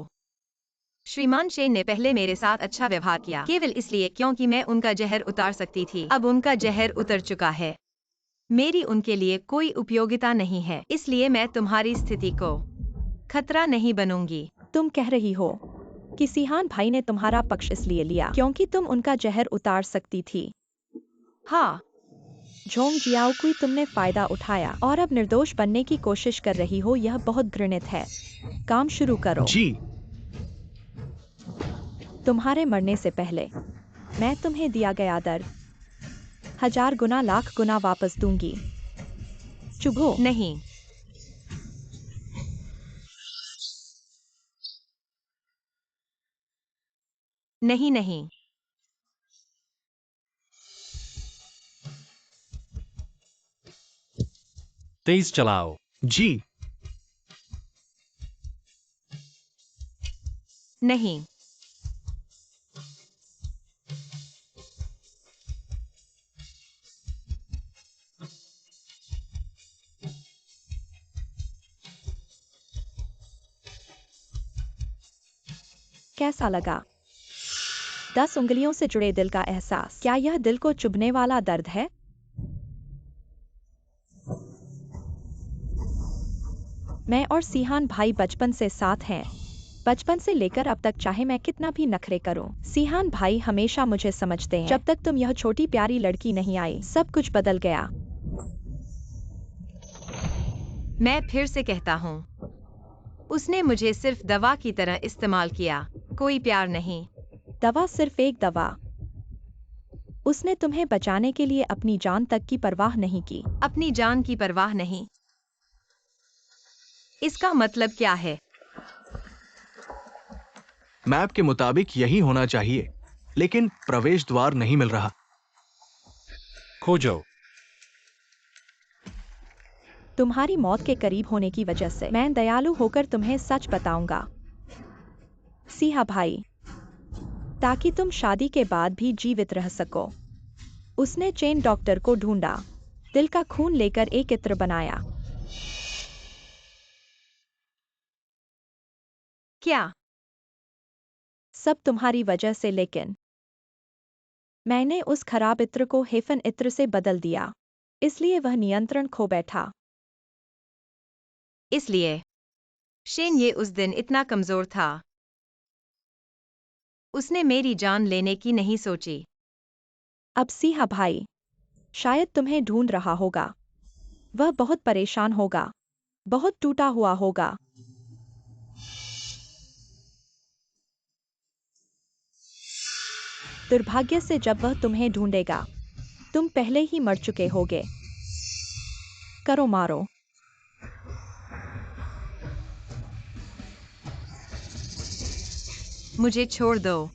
श्रीमान शेन ने पहले मेरे साथ अच्छा व्यवहार किया, केवल इसलिए क्योंकि मैं उनका जहर उतार सकती थी। अब उनका जहर उतर चुका है, मेरी उनके लिए कोई उपयोगिता नहीं है, इसलिए मैं तुम्हारी स्थिति को खतरा नहीं बनूंगी। तुम कह रही हो कि सिहान भाई ने तुम्हारा पक्ष इसलिए लिया क्योंकि तुम उनका जहर उतार सकती थी। हाँ, झोंग जियाओकुई, तुमने फायदा उठाया और अब निर्दोष बनने की कोशिश कर रही हो। यह बहुत घृणित है। काम शुरू करो। जी। तुम्हारे मरने से पहले मैं तुम्हें दिया गया दर 1000 गुना, लाख गुना वापस दूंगी। चुभो। नहीं, नहीं, नहीं, तेज चलाओ। जी। नहीं, कैसा लगा? 10 उंगलियों से जुड़े दिल का एहसास। क्या यह दिल को चुभने वाला दर्द है? मैं और सिहान भाई बचपन से साथ हैं। बचपन से लेकर अब तक, चाहे मैं कितना भी नखरे करूं, सिहान भाई हमेशा मुझे समझते हैं। जब तक तुम यह छोटी प्यारी लड़की नहीं आई, सब कुछ बदल गया। मैं फिर से कहता हूँ, उसने मुझे सिर्फ दवा की तरह इस्तेमाल किया, कोई प्यार नहीं। दवा सिर्फ एक दवा। उसने तुम्हें बचाने के लिए अपनी जान तक की परवाह नहीं की। अपनी जान की परवाह नहीं? इसका मतलब क्या है? मैप के मुताबिक यही होना चाहिए, लेकिन प्रवेश द्वार नहीं मिल रहा। खोजो। तुम्हारी मौत के करीब होने की वजह से मैं दयालु होकर तुम्हें सच बताऊंगा, सिहा भाई, ताकि तुम शादी के बाद भी जीवित रह सको। उसने चेन डॉक्टर को ढूंढा, दिल का खून लेकर एक इत्र बनाया। क्या? सब तुम्हारी वजह से, लेकिन मैंने उस खराब इत्र को हेफन इत्र से बदल दिया, इसलिए वह नियंत्रण खो बैठा। इसलिए शेन ये उस दिन इतना कमजोर था। उसने मेरी जान लेने की नहीं सोची। अब सिहा भाई शायद तुम्हें ढूंढ रहा होगा। वह बहुत परेशान होगा, बहुत टूटा हुआ होगा। दुर्भाग्य से जब वह तुम्हें ढूंढेगा, तुम पहले ही मर चुके होगे। करो, मारो। मुझे छोड़ दो।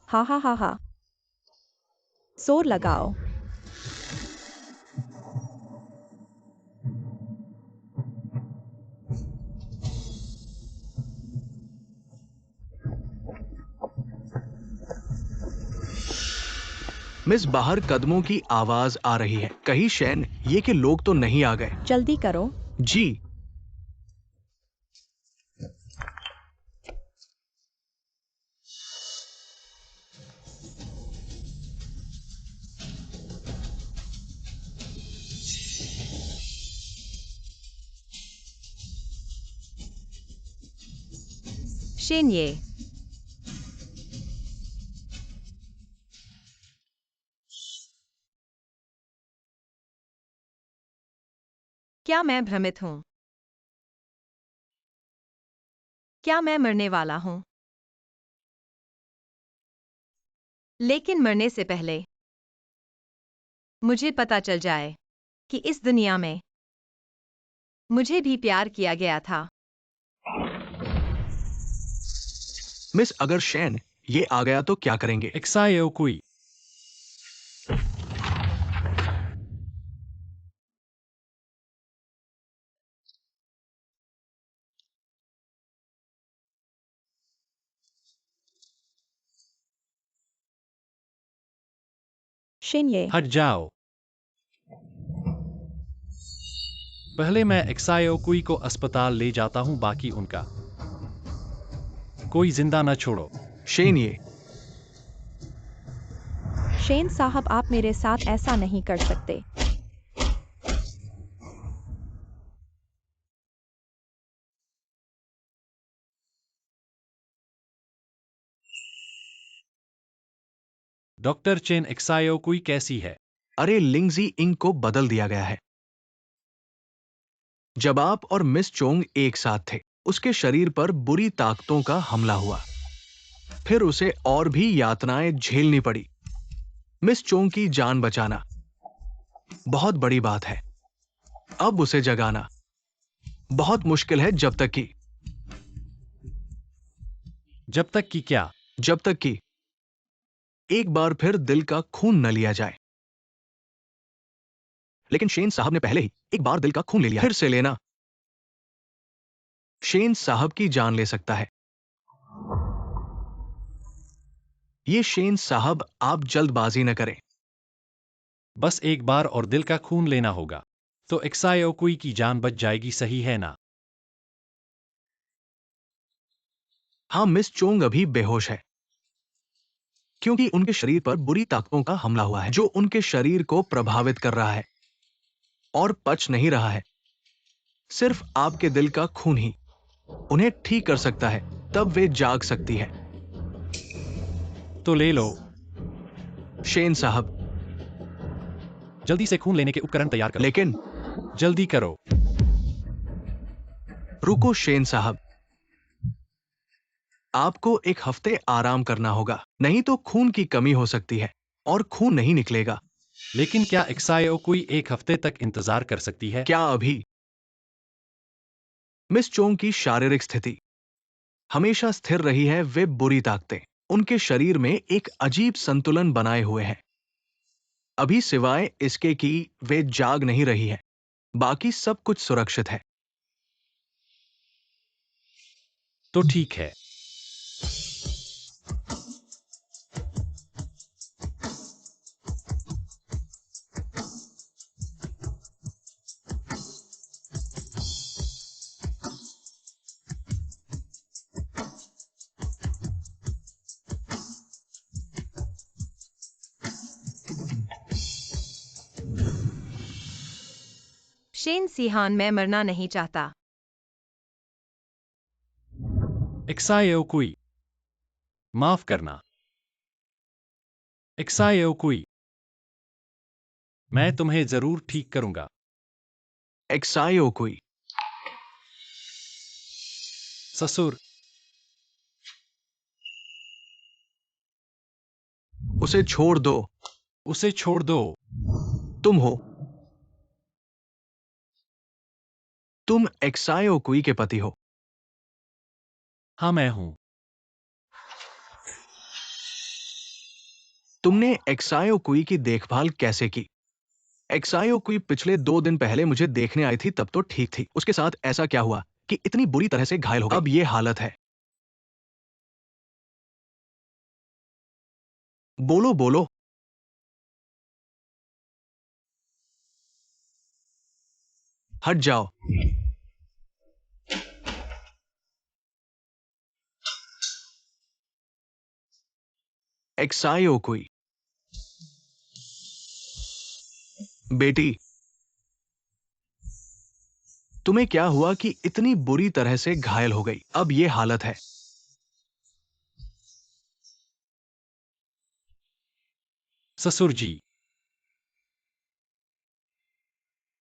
हा हा हा हा, जोर लगाओ। मिस, बाहर कदमों की आवाज आ रही है। कहीं शैन, ये कि लोग तो नहीं आ गए? जल्दी करो। जी। शेन, ये क्या मैं भ्रमित हूं? क्या मैं मरने वाला हूं? लेकिन मरने से पहले मुझे पता चल जाए कि इस दुनिया में मुझे भी प्यार किया गया था। मिस, अगर शैन ये आ गया तो क्या करेंगे? एक्सायो कुई। शेन, ये हट जाओ। पहले मैं एक्सायो कुई को अस्पताल ले जाता हूं, बाकी उनका कोई जिंदा न छोड़ो। शेन, ये शेन साहब, आप मेरे साथ ऐसा नहीं कर सकते। डॉक्टर चेन, एक्सायो कुई कैसी है? अरे, लिंगजी इंग को बदल दिया गया है। जब आप और मिस चोंग एक साथ थे, उसके शरीर पर बुरी ताकतों का हमला हुआ। फिर उसे और भी यातनाएं झेलनी पड़ी। मिस चोंग की जान बचाना बहुत बड़ी बात है। अब उसे जगाना बहुत मुश्किल है, जब तक कि क्या? जब तक कि एक बार फिर दिल का खून न लिया जाए। लेकिन शेन साहब ने पहले ही एक बार दिल का खून ले लिया। फिर से लेना शेन साहब की जान ले सकता है। ये शेन साहब, आप जल्दबाजी न करें। बस एक बार और दिल का खून लेना होगा, तो एक्सायो कुई की जान बच जाएगी, सही है ना? हाँ, मिस चोंग अभी बेहोश है क्योंकि उनके शरीर पर बुरी ताकतों का हमला हुआ है, जो उनके शरीर को प्रभावित कर रहा है और पच नहीं रहा है। सिर्फ आपके दिल का खून ही उन्हें ठीक कर सकता है, तब वे जाग सकती है। तो ले लो। शेन साहब, जल्दी से खून लेने के उपकरण तैयार करो। लेकिन जल्दी करो। रुको शेन साहब, आपको एक हफ्ते आराम करना होगा, नहीं तो खून की कमी हो सकती है और खून नहीं निकलेगा। लेकिन क्या एक्सायो कुई एक हफ्ते तक इंतजार कर सकती है? क्या अभी? मिस चोंग की शारीरिक स्थिति हमेशा स्थिर रही है। वे बुरी ताकतें उनके शरीर में एक अजीब संतुलन बनाए हुए हैं। अभी सिवाय इसके कि वे जाग नहीं रही है, बाकी सब कुछ सुरक्षित है। तो ठीक है। शेन सिहान, मैं मरना नहीं चाहता। एक्सायो कुई, माफ करना। एक्सायो कुई, मैं तुम्हें जरूर ठीक करूंगा। एक्सायो कोई। ससुर, उसे छोड़ दो। उसे छोड़ दो। तुम हो। तुम एक्सायो कोई के पति हो। हाँ, मैं हूं। तुमने एक्सायो कोई की देखभाल कैसे की? एक्सायो कोई पिछले 2 दिन पहले मुझे देखने आई थी, तब तो ठीक थी। उसके साथ ऐसा क्या हुआ कि इतनी बुरी तरह से घायल हो गई? अब ये हालत है। बोलो बोलो। हट जाओ। एक्सायो कोई। बेटी, तुम्हें क्या हुआ कि इतनी बुरी तरह से घायल हो गई? अब ये हालत है। ससुर जी,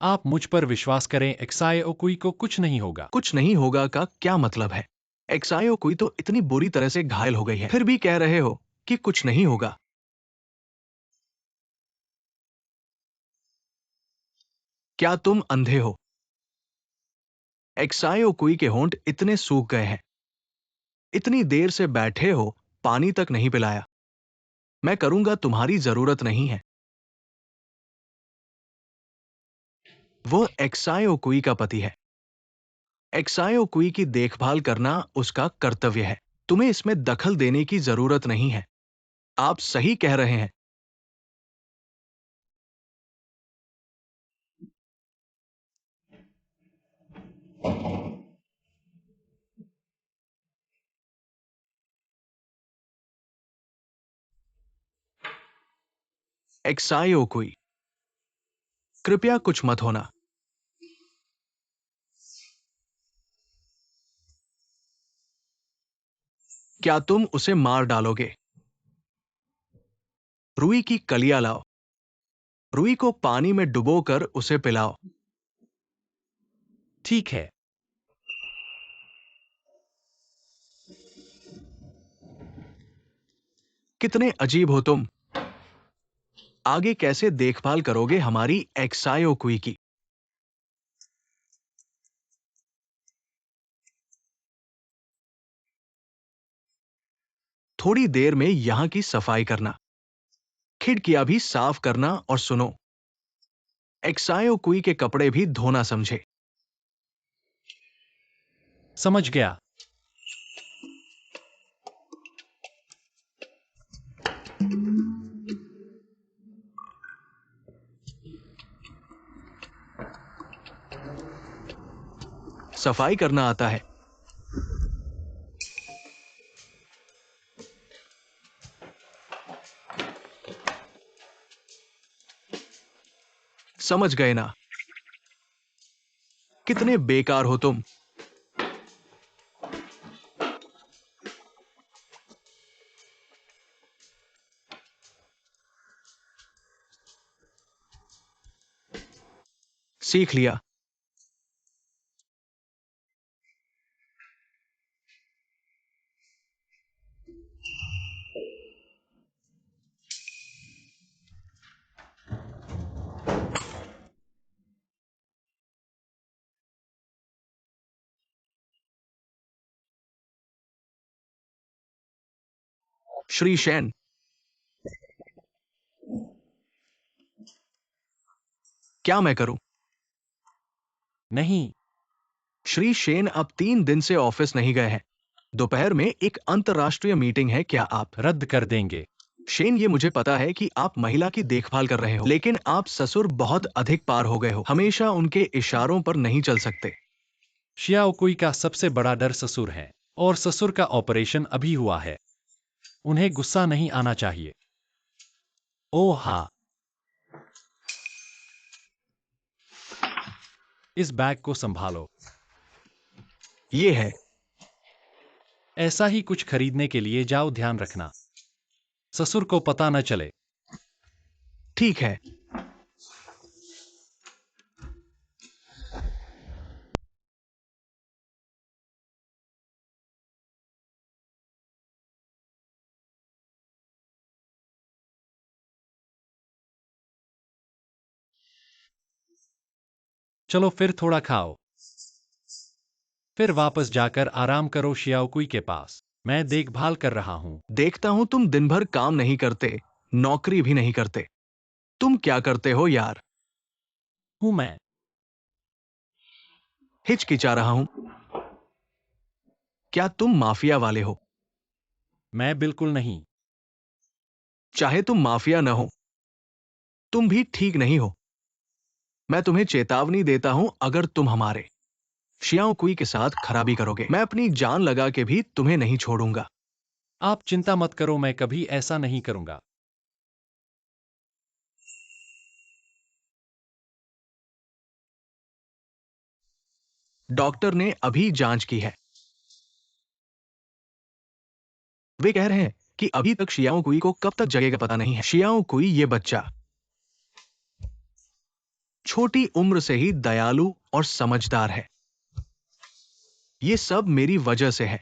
आप मुझ पर विश्वास करें, एक्साई ओकुई को कुछ नहीं होगा। कुछ नहीं होगा का क्या मतलब है? एक्सायो कोई तो इतनी बुरी तरह से घायल हो गई है, फिर भी कह रहे हो कि कुछ नहीं होगा। क्या तुम अंधे हो? एक्सायो कोई के होंठ इतने सूख गए हैं। इतनी देर से बैठे हो, पानी तक नहीं पिलाया। मैं करूंगा, तुम्हारी जरूरत नहीं है। वो एक्सायो कोई का पति है। एक्सायो कोई की देखभाल करना उसका कर्तव्य है। तुम्हें इसमें दखल देने की जरूरत नहीं है। आप सही कह रहे हैं। एक्सायो कोई, कृपया कुछ मत होना। क्या तुम उसे मार डालोगे? रुई की कलियां लाओ। रुई को पानी में डुबोकर उसे पिलाओ। ठीक है। कितने अजीब हो तुम। आगे कैसे देखभाल करोगे हमारी एक्सायो कुई की? थोड़ी देर में यहां की सफाई करना, खिड़कियां भी साफ करना, और सुनो, एक्सायो कुई के कपड़े भी धोना, समझे? समझ गया। सफाई करना आता है। समझ गए ना? कितने बेकार हो तुम। सीख लिया। श्री शैन, क्या मैं करूं? नहीं। श्री शेन अब 3 दिन से ऑफिस नहीं गए हैं। दोपहर में एक अंतर्राष्ट्रीय मीटिंग है, क्या आप रद्द कर देंगे। शेन, ये मुझे पता है कि आप महिला की देखभाल कर रहे हो, लेकिन आप ससुर बहुत अधिक पार हो गए हो। हमेशा उनके इशारों पर नहीं चल सकते। शियाओकुई का सबसे बड़ा डर ससुर है, और ससुर का ऑपरेशन अभी हुआ है। उन्हें गुस्सा नहीं आना चाहिए। ओह हाँ, इस बैग को संभालो। ये है। ऐसा ही कुछ खरीदने के लिए जाओ, ध्यान रखना ससुर को पता न चले। ठीक है। चलो फिर थोड़ा खाओ, फिर वापस जाकर आराम करो शियाओकुई के पास। मैं देखभाल कर रहा हूं। देखता हूं तुम दिन भर काम नहीं करते, नौकरी भी नहीं करते। तुम क्या करते हो यार? हूं मैं। हिचकिचा रहा हूं। क्या तुम माफिया वाले हो? मैं बिल्कुल नहीं। चाहे तुम माफिया न हो, तुम भी ठीक नहीं हो। मैं तुम्हें चेतावनी देता हूं, अगर तुम हमारे शियाओ कुई के साथ खराबी करोगे, मैं अपनी जान लगा के भी तुम्हें नहीं छोड़ूंगा। आप चिंता मत करो, मैं कभी ऐसा नहीं करूंगा। डॉक्टर ने अभी जांच की है। वे कह रहे हैं कि अभी तक शियाओ कुई को कब तक जगेगा पता नहीं है। शियाओ कुई ये बच्चा छोटी उम्र से ही दयालु और समझदार है। ये सब मेरी वजह से है।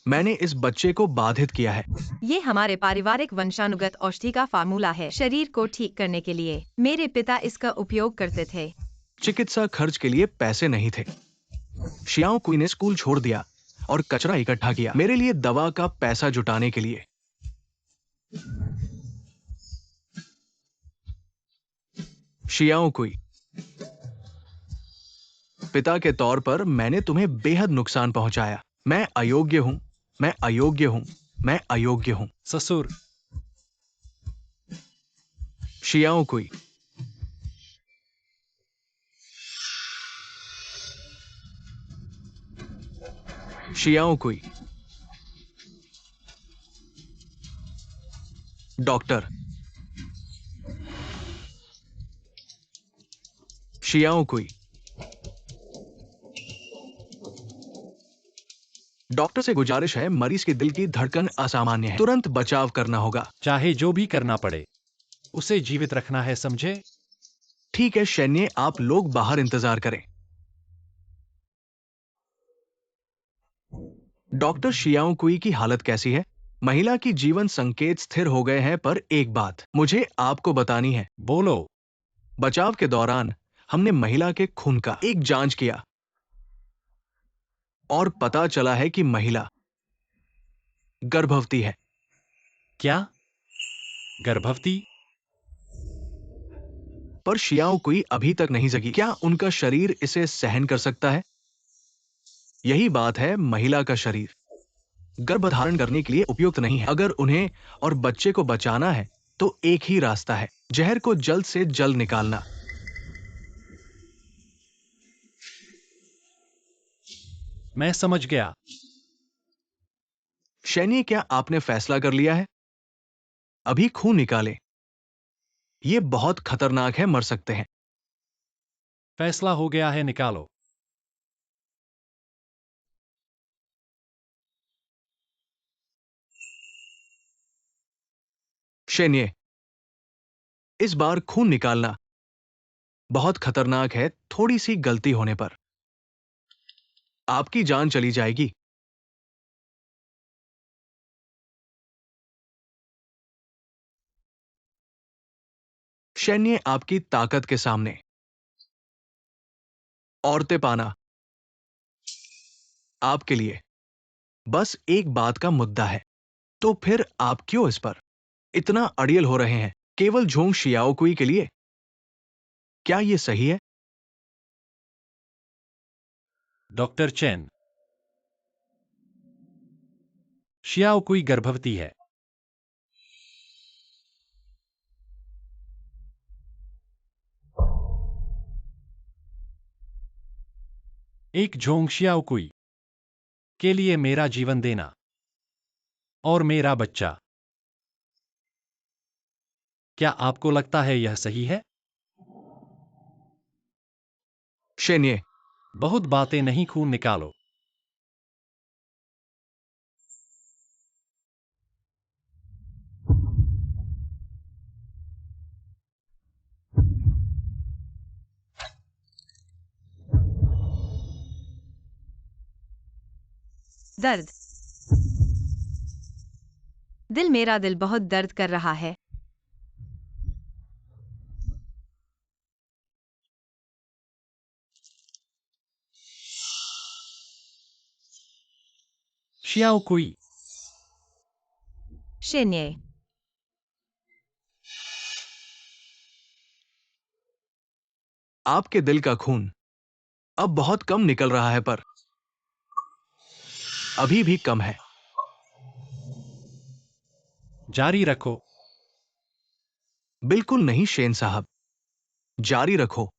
मैंने इस बच्चे को बाधित किया है। ये हमारे पारिवारिक वंशानुगत औषधि का फार्मूला है शरीर को ठीक करने के लिए। मेरे पिता इसका उपयोग करते थे। चिकित्सा खर्च के लिए पैसे नहीं थे। शियाओ कुई ने स्कूल छोड़ दिया और कचरा इकट्ठा किया मेरे लिए दवा का पैसा जुटाने के लिए। शियाओ कुई, पिता के तौर पर मैंने तुम्हें बेहद नुकसान पहुंचाया। मैं अयोग्य हूं, मैं अयोग्य हूं, मैं अयोग्य हूं। ससुर, शियाओ कुई, शियाओ कुई। डॉक्टर, शियाओ कुई। डॉक्टर से गुजारिश है, मरीज के दिल की धड़कन असामान्य है, तुरंत बचाव करना होगा। चाहे जो भी करना पड़े, उसे जीवित रखना है, समझे? ठीक है सैन्य, आप लोग बाहर इंतजार करें। डॉक्टर, शियाओ कुई की हालत कैसी है? महिला की जीवन संकेत स्थिर हो गए हैं, पर एक बात मुझे आपको बतानी है। बोलो। बचाव के दौरान हमने महिला के खून का एक जांच किया और पता चला है कि महिला गर्भवती है। क्या? गर्भवती? पर शियाओ कुई अभी तक नहीं जगी। क्या उनका शरीर इसे सहन कर सकता है? यही बात है, महिला का शरीर गर्भधारण करने के लिए उपयुक्त नहीं है। अगर उन्हें और बच्चे को बचाना है तो एक ही रास्ता है, जहर को जल्द से जल्द निकालना। मैं समझ गया। सैन्य, क्या आपने फैसला कर लिया है? अभी खून निकालें। यह बहुत खतरनाक है, मर सकते हैं। फैसला हो गया है, निकालो। सैन्य, इस बार खून निकालना बहुत खतरनाक है। थोड़ी सी गलती होने पर आपकी जान चली जाएगी। सैन्य, आपकी ताकत के सामने औरतें पाना आपके लिए बस एक बात का मुद्दा है। तो फिर आप क्यों इस पर इतना अड़ियल हो रहे हैं? केवल झोंग शियाओकुई के लिए? क्या यह सही है? डॉक्टर चेन, शियाओ कुई गर्भवती है। एक झोंग शियाओ कुई के लिए मेरा जीवन देना और मेरा बच्चा, क्या आपको लगता है यह सही है? सैन्य, बहुत बातें नहीं, खून निकालो। दर्द। मेरा दिल बहुत दर्द कर रहा है। शियाओ कुई, शून्य। आपके दिल का खून अब बहुत कम निकल रहा है, पर अभी भी कम है। जारी रखो। बिल्कुल नहीं शेन साहब, जारी रखो,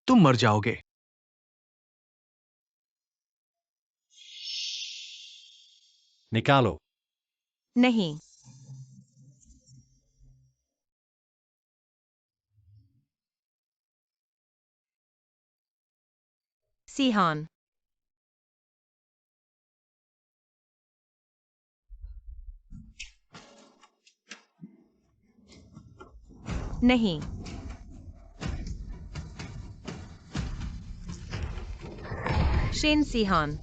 तुम मर जाओगे। निकालो। नहीं। सीहान। नहीं। Shane Ceyhan.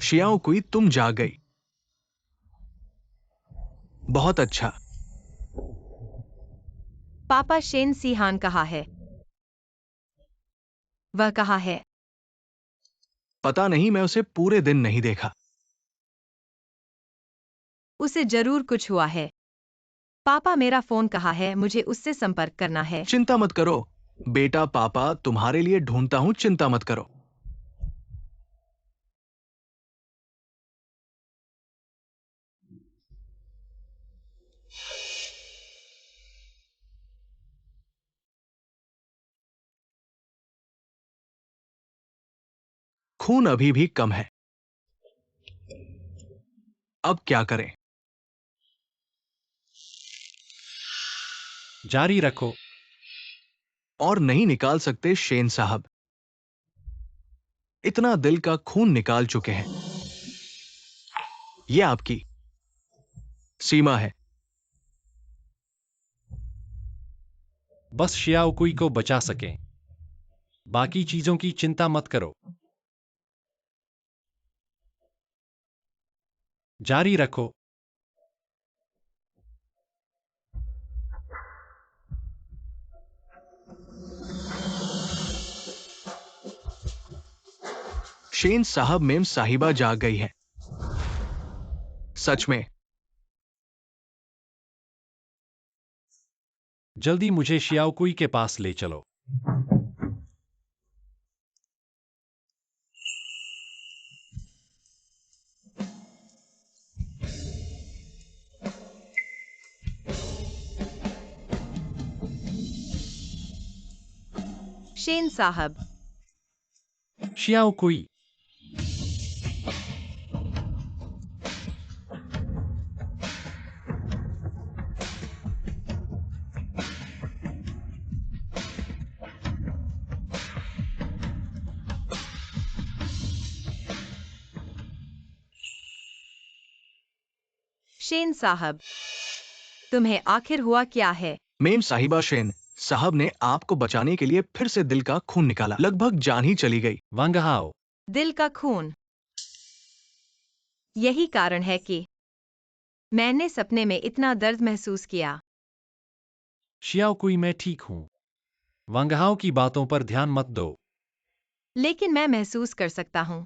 शियाओ कुई, तुम जाग गई। बहुत अच्छा। पापा, शेन सीहान कहाँ है? वह कहाँ है? पता नहीं, मैं उसे पूरे दिन नहीं देखा। उसे जरूर कुछ हुआ है। पापा, मेरा फोन कहाँ है? मुझे उससे संपर्क करना है। चिंता मत करो बेटा, पापा तुम्हारे लिए ढूंढता हूं, चिंता मत करो। खून अभी भी कम है, अब क्या करें? जारी रखो। और नहीं निकाल सकते शेन साहब, इतना दिल का खून निकाल चुके हैं। यह आपकी सीमा है। बस शियाओकुई को बचा सकें, बाकी चीजों की चिंता मत करो। जारी रखो। शेन साहब, मेम साहिबा जाग गई है। सच में? जल्दी मुझे शियाओकुई के पास ले चलो। शेन साहब। शियाओकुई। शेन साहब, तुम्हें आखिर हुआ क्या है? मेम साहिबा, शेन साहब ने आपको बचाने के लिए फिर से दिल का खून निकाला, लगभग जान ही चली गई। वांगहाओ। दिल का खून। यही कारण है कि मैंने सपने में इतना दर्द महसूस किया। शियाओकुई, मैं ठीक हूं। वांगहाओ की बातों पर ध्यान मत दो। लेकिन मैं महसूस कर सकता हूं,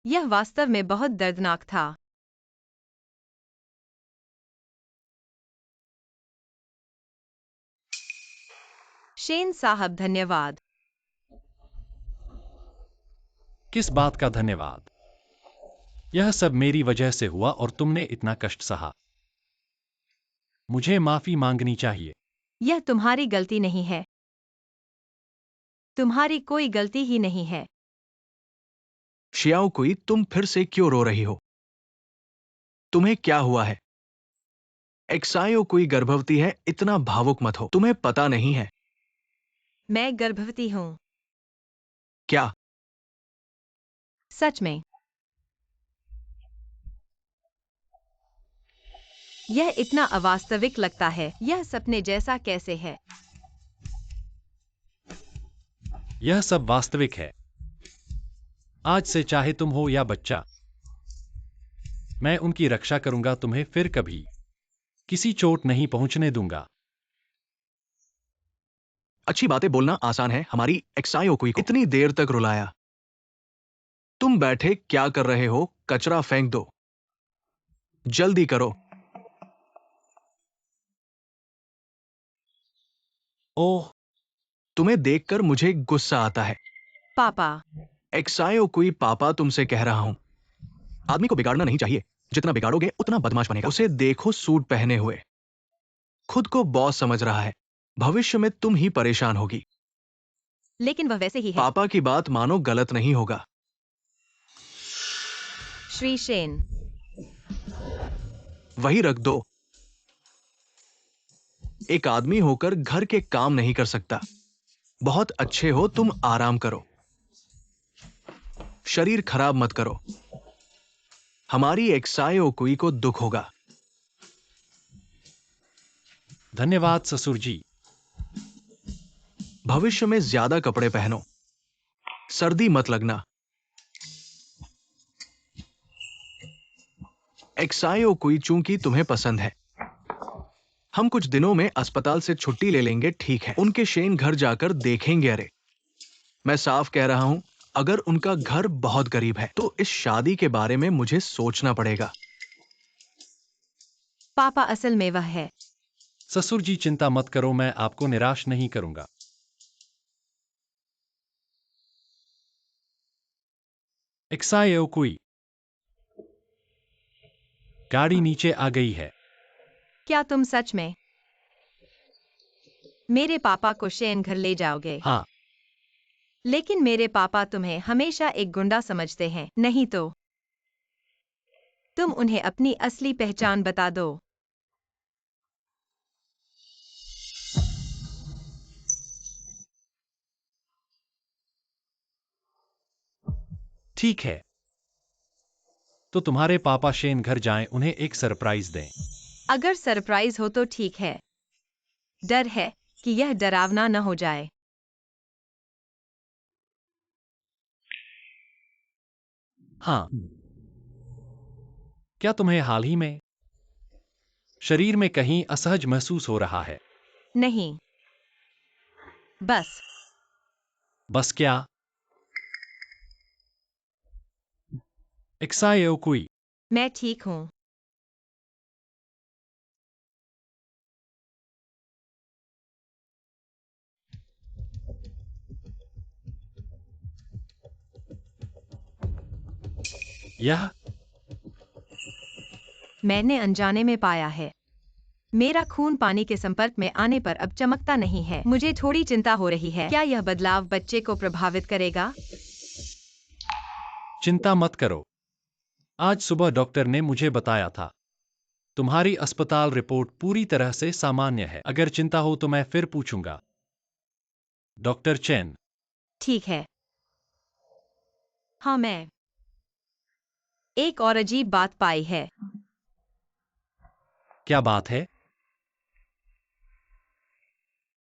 यह वास्तव में बहुत दर्दनाक था। शेन साहब, धन्यवाद। किस बात का धन्यवाद? यह सब मेरी वजह से हुआ और तुमने इतना कष्ट सहा। मुझे माफी मांगनी चाहिए। यह तुम्हारी गलती नहीं है। तुम्हारी कोई गलती ही नहीं है। शियाओ कुई, तुम फिर से क्यों रो रही हो? तुम्हें क्या हुआ है? एक्सायो कुई गर्भवती है, इतना भावुक मत हो, तुम्हें पता नहीं है। मैं गर्भवती हूं। क्या? सच में। यह इतना अवास्तविक लगता है। यह सपने जैसा कैसे है? यह सब वास्तविक है। आज से चाहे तुम हो या बच्चा, मैं उनकी रक्षा करूंगा, तुम्हें फिर कभी किसी चोट नहीं पहुंचने दूंगा। अच्छी बातें बोलना आसान है, हमारी एक्सायो कुई को इतनी देर तक रुलाया। तुम बैठे क्या कर रहे हो? कचरा फेंक दो, जल्दी करो। ओह, तुम्हें देखकर मुझे गुस्सा आता है। पापा। एक्सायो कुई, पापा तुमसे कह रहा हूं, आदमी को बिगाड़ना नहीं चाहिए। जितना बिगाड़ोगे उतना बदमाश बनेगा। उसे देखो सूट पहने हुए, खुद को बॉस समझ रहा है। भविष्य में तुम ही परेशान होगी। लेकिन वह वैसे ही है। पापा की बात मानो, गलत नहीं होगा। श्री शेन, वही रख दो। एक आदमी होकर घर के काम नहीं कर सकता। बहुत अच्छे हो तुम, आराम करो, शरीर खराब मत करो। हमारी एक्साई ओकुई को दुख होगा। धन्यवाद ससुर जी। भविष्य में ज्यादा कपड़े पहनो, सर्दी मत लगना। एक्साई ओकुई चूंकि तुम्हें पसंद है, हम कुछ दिनों में अस्पताल से छुट्टी ले लेंगे, ठीक है? उनके शेन घर जाकर देखेंगे। अरे मैं साफ कह रहा हूं, अगर उनका घर बहुत करीब है तो इस शादी के बारे में मुझे सोचना पड़ेगा। पापा असल में वह है। ससुर जी चिंता मत करो, मैं आपको निराश नहीं करूंगा। एक्साई ओकुई, गाड़ी नीचे आ गई है। क्या तुम सच में मेरे पापा को शेन घर ले जाओगे? हाँ, लेकिन मेरे पापा तुम्हें हमेशा एक गुंडा समझते हैं, नहीं तो तुम उन्हें अपनी असली पहचान बता दो। ठीक है। तो तुम्हारे पापा शेन घर जाएं, उन्हें एक सरप्राइज दें। अगर सरप्राइज हो तो ठीक है, डर है कि यह डरावना न हो जाए। हाँ, क्या तुम्हें हाल ही में शरीर में कहीं असहज महसूस हो रहा है? नहीं, बस क्या? एक्साई ओकुई, मैं ठीक हूँ। यह मैंने अनजाने में पाया है। मेरा खून पानी के संपर्क में आने पर अब चमकता नहीं है। मुझे थोड़ी चिंता हो रही है। क्या यह बदलाव बच्चे को प्रभावित करेगा? चिंता मत करो। आज सुबह डॉक्टर ने मुझे बताया था, तुम्हारी अस्पताल रिपोर्ट पूरी तरह से सामान्य है। अगर चिंता हो तो मैं फिर पूछूंगा। डॉक्टर चेन, ठीक है। हाँ, मैं एक और अजीब बात पाई है। क्या बात है?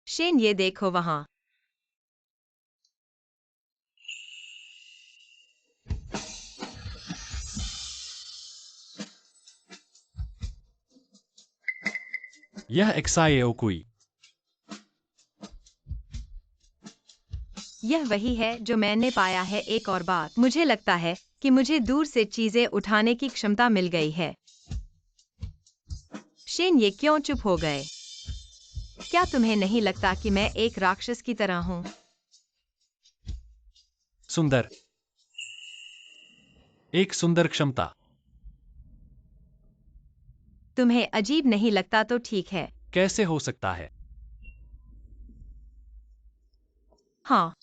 शेन, ये देखो वहाँ। यह एक्साई ओकुई। यह वही है जो मैंने पाया है। एक और बात, मुझे लगता है कि मुझे दूर से चीजें उठाने की क्षमता मिल गई है। शेन, ये क्यों चुप हो गए? क्या तुम्हें नहीं लगता कि मैं एक राक्षस की तरह हूँ? सुंदर, एक सुंदर क्षमता। तुम्हें अजीब नहीं लगता तो ठीक है। कैसे हो सकता है? हाँ,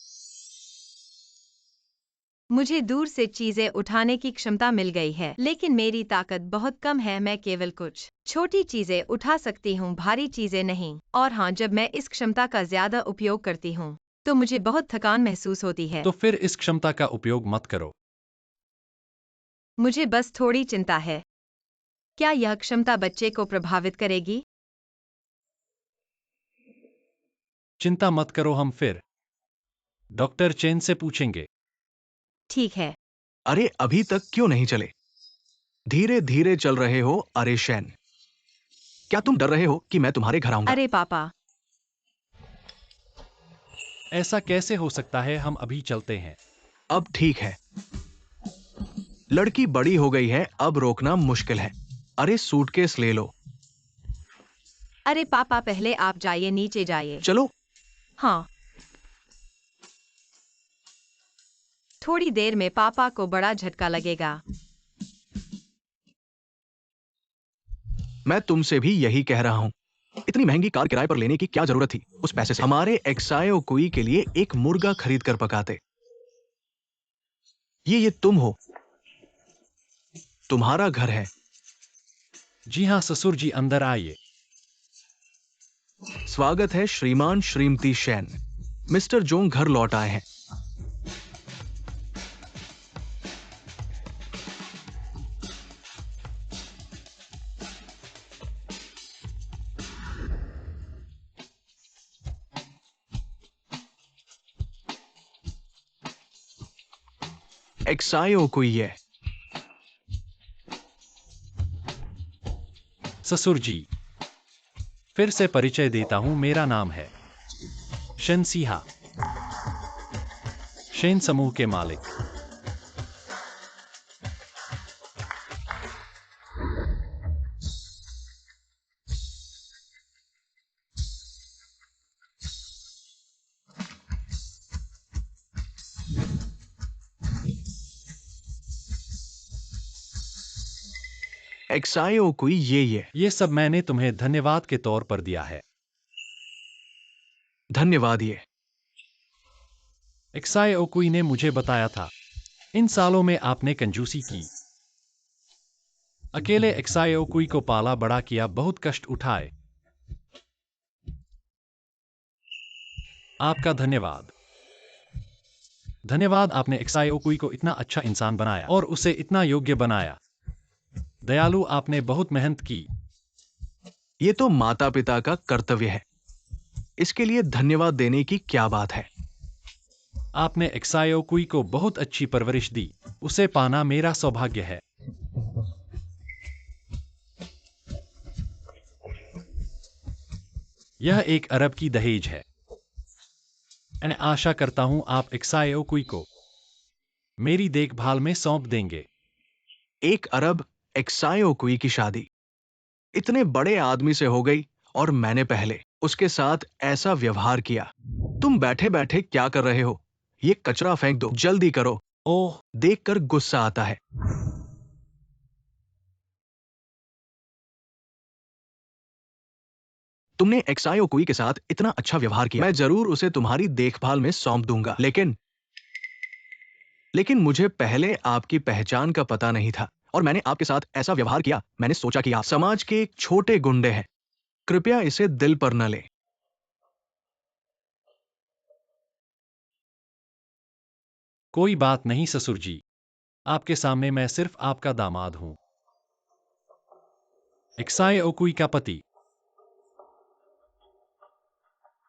मुझे दूर से चीजें उठाने की क्षमता मिल गई है, लेकिन मेरी ताकत बहुत कम है। मैं केवल कुछ छोटी चीजें उठा सकती हूँ, भारी चीजें नहीं। और हाँ, जब मैं इस क्षमता का ज्यादा उपयोग करती हूँ तो मुझे बहुत थकान महसूस होती है। तो फिर इस क्षमता का उपयोग मत करो। मुझे बस थोड़ी चिंता है। क्या यह क्षमता बच्चे को प्रभावित करेगी? चिंता मत करो, हम फिर डॉक्टर चेन से पूछेंगे। ठीक है। अरे अभी तक क्यों नहीं चले? धीरे धीरे चल रहे हो। अरे शैन, क्या तुम डर रहे हो कि मैं तुम्हारे घर आऊंगा? अरे पापा, ऐसा कैसे हो सकता है? हम अभी चलते हैं। अब ठीक है, लड़की बड़ी हो गई है, अब रोकना मुश्किल है। अरे सूटकेस ले लो। अरे पापा, पहले आप जाइए, नीचे जाइए। चलो। हाँ, थोड़ी देर में पापा को बड़ा झटका लगेगा। मैं तुमसे भी यही कह रहा हूं। इतनी महंगी कार किराए पर लेने की क्या जरूरत थी? उस पैसे से हमारे एक्सायो कोई के लिए एक मुर्गा खरीद कर पकाते। ये तुम हो, तुम्हारा घर है। जी हाँ ससुर जी, अंदर आइए। स्वागत है श्रीमान श्रीमती शैन। मिस्टर जोंग घर लौट आए हैं। एक्सायो कोई है। ससुर जी, फिर से परिचय देता हूं, मेरा नाम है शेन सिहा, शेन समूह के मालिक। एक्सायो कोई ये सब मैंने तुम्हें धन्यवाद के तौर पर दिया है। धन्यवाद। ये एक्साई ओकुई ने मुझे बताया था, इन सालों में आपने कंजूसी की। अकेले एक्साई ओकुई को पाला बड़ा किया, बहुत कष्ट उठाए। आपका धन्यवाद। धन्यवाद, आपने एक्साई ओकुई को इतना अच्छा इंसान बनाया और उसे इतना योग्य बनाया। दयालु, आपने बहुत मेहनत की। ये तो माता पिता का कर्तव्य है, इसके लिए धन्यवाद देने की क्या बात है? आपने एक्साई ओकुई को बहुत अच्छी परवरिश दी, उसे पाना मेरा सौभाग्य है। यह एक अरब की दहेज है। मैं आशा करता हूं आप एक्साई ओकुई को मेरी देखभाल में सौंप देंगे। 1 अरब एक्सायो कोई की शादी इतने बड़े आदमी से हो गई और मैंने पहले उसके साथ ऐसा व्यवहार किया। तुम बैठे बैठे क्या कर रहे हो? ये कचरा फेंक दो, जल्दी करो। ओह, देखकर गुस्सा आता है। तुमने एक्सायो कोई के साथ इतना अच्छा व्यवहार किया, मैं जरूर उसे तुम्हारी देखभाल में सौंप दूंगा। लेकिन मुझे पहले आपकी पहचान का पता नहीं था और मैंने आपके साथ ऐसा व्यवहार किया। मैंने सोचा कि आप समाज के एक छोटे गुंडे हैं। कृपया इसे दिल पर न लें। कोई बात नहीं ससुर जी, आपके सामने मैं सिर्फ आपका दामाद हूं, एक्साई ओकुई का पति।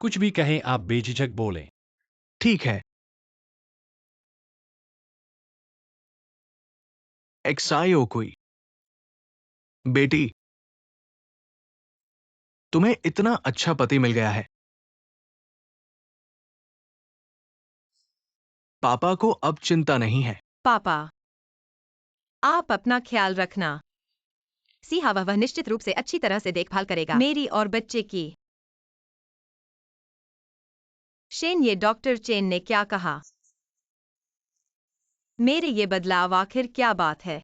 कुछ भी कहें, आप बेझिझक बोलें। ठीक है। एक्सायो कोई बेटी, तुम्हें इतना अच्छा पति मिल गया है। पापा को अब चिंता नहीं है। पापा, आप अपना ख्याल रखना। सिहा वह निश्चित रूप से अच्छी तरह से देखभाल करेगा, मेरी और बच्चे की। शेन, ये डॉक्टर चेन ने क्या कहा? मेरे ये बदलाव आखिर क्या बात है?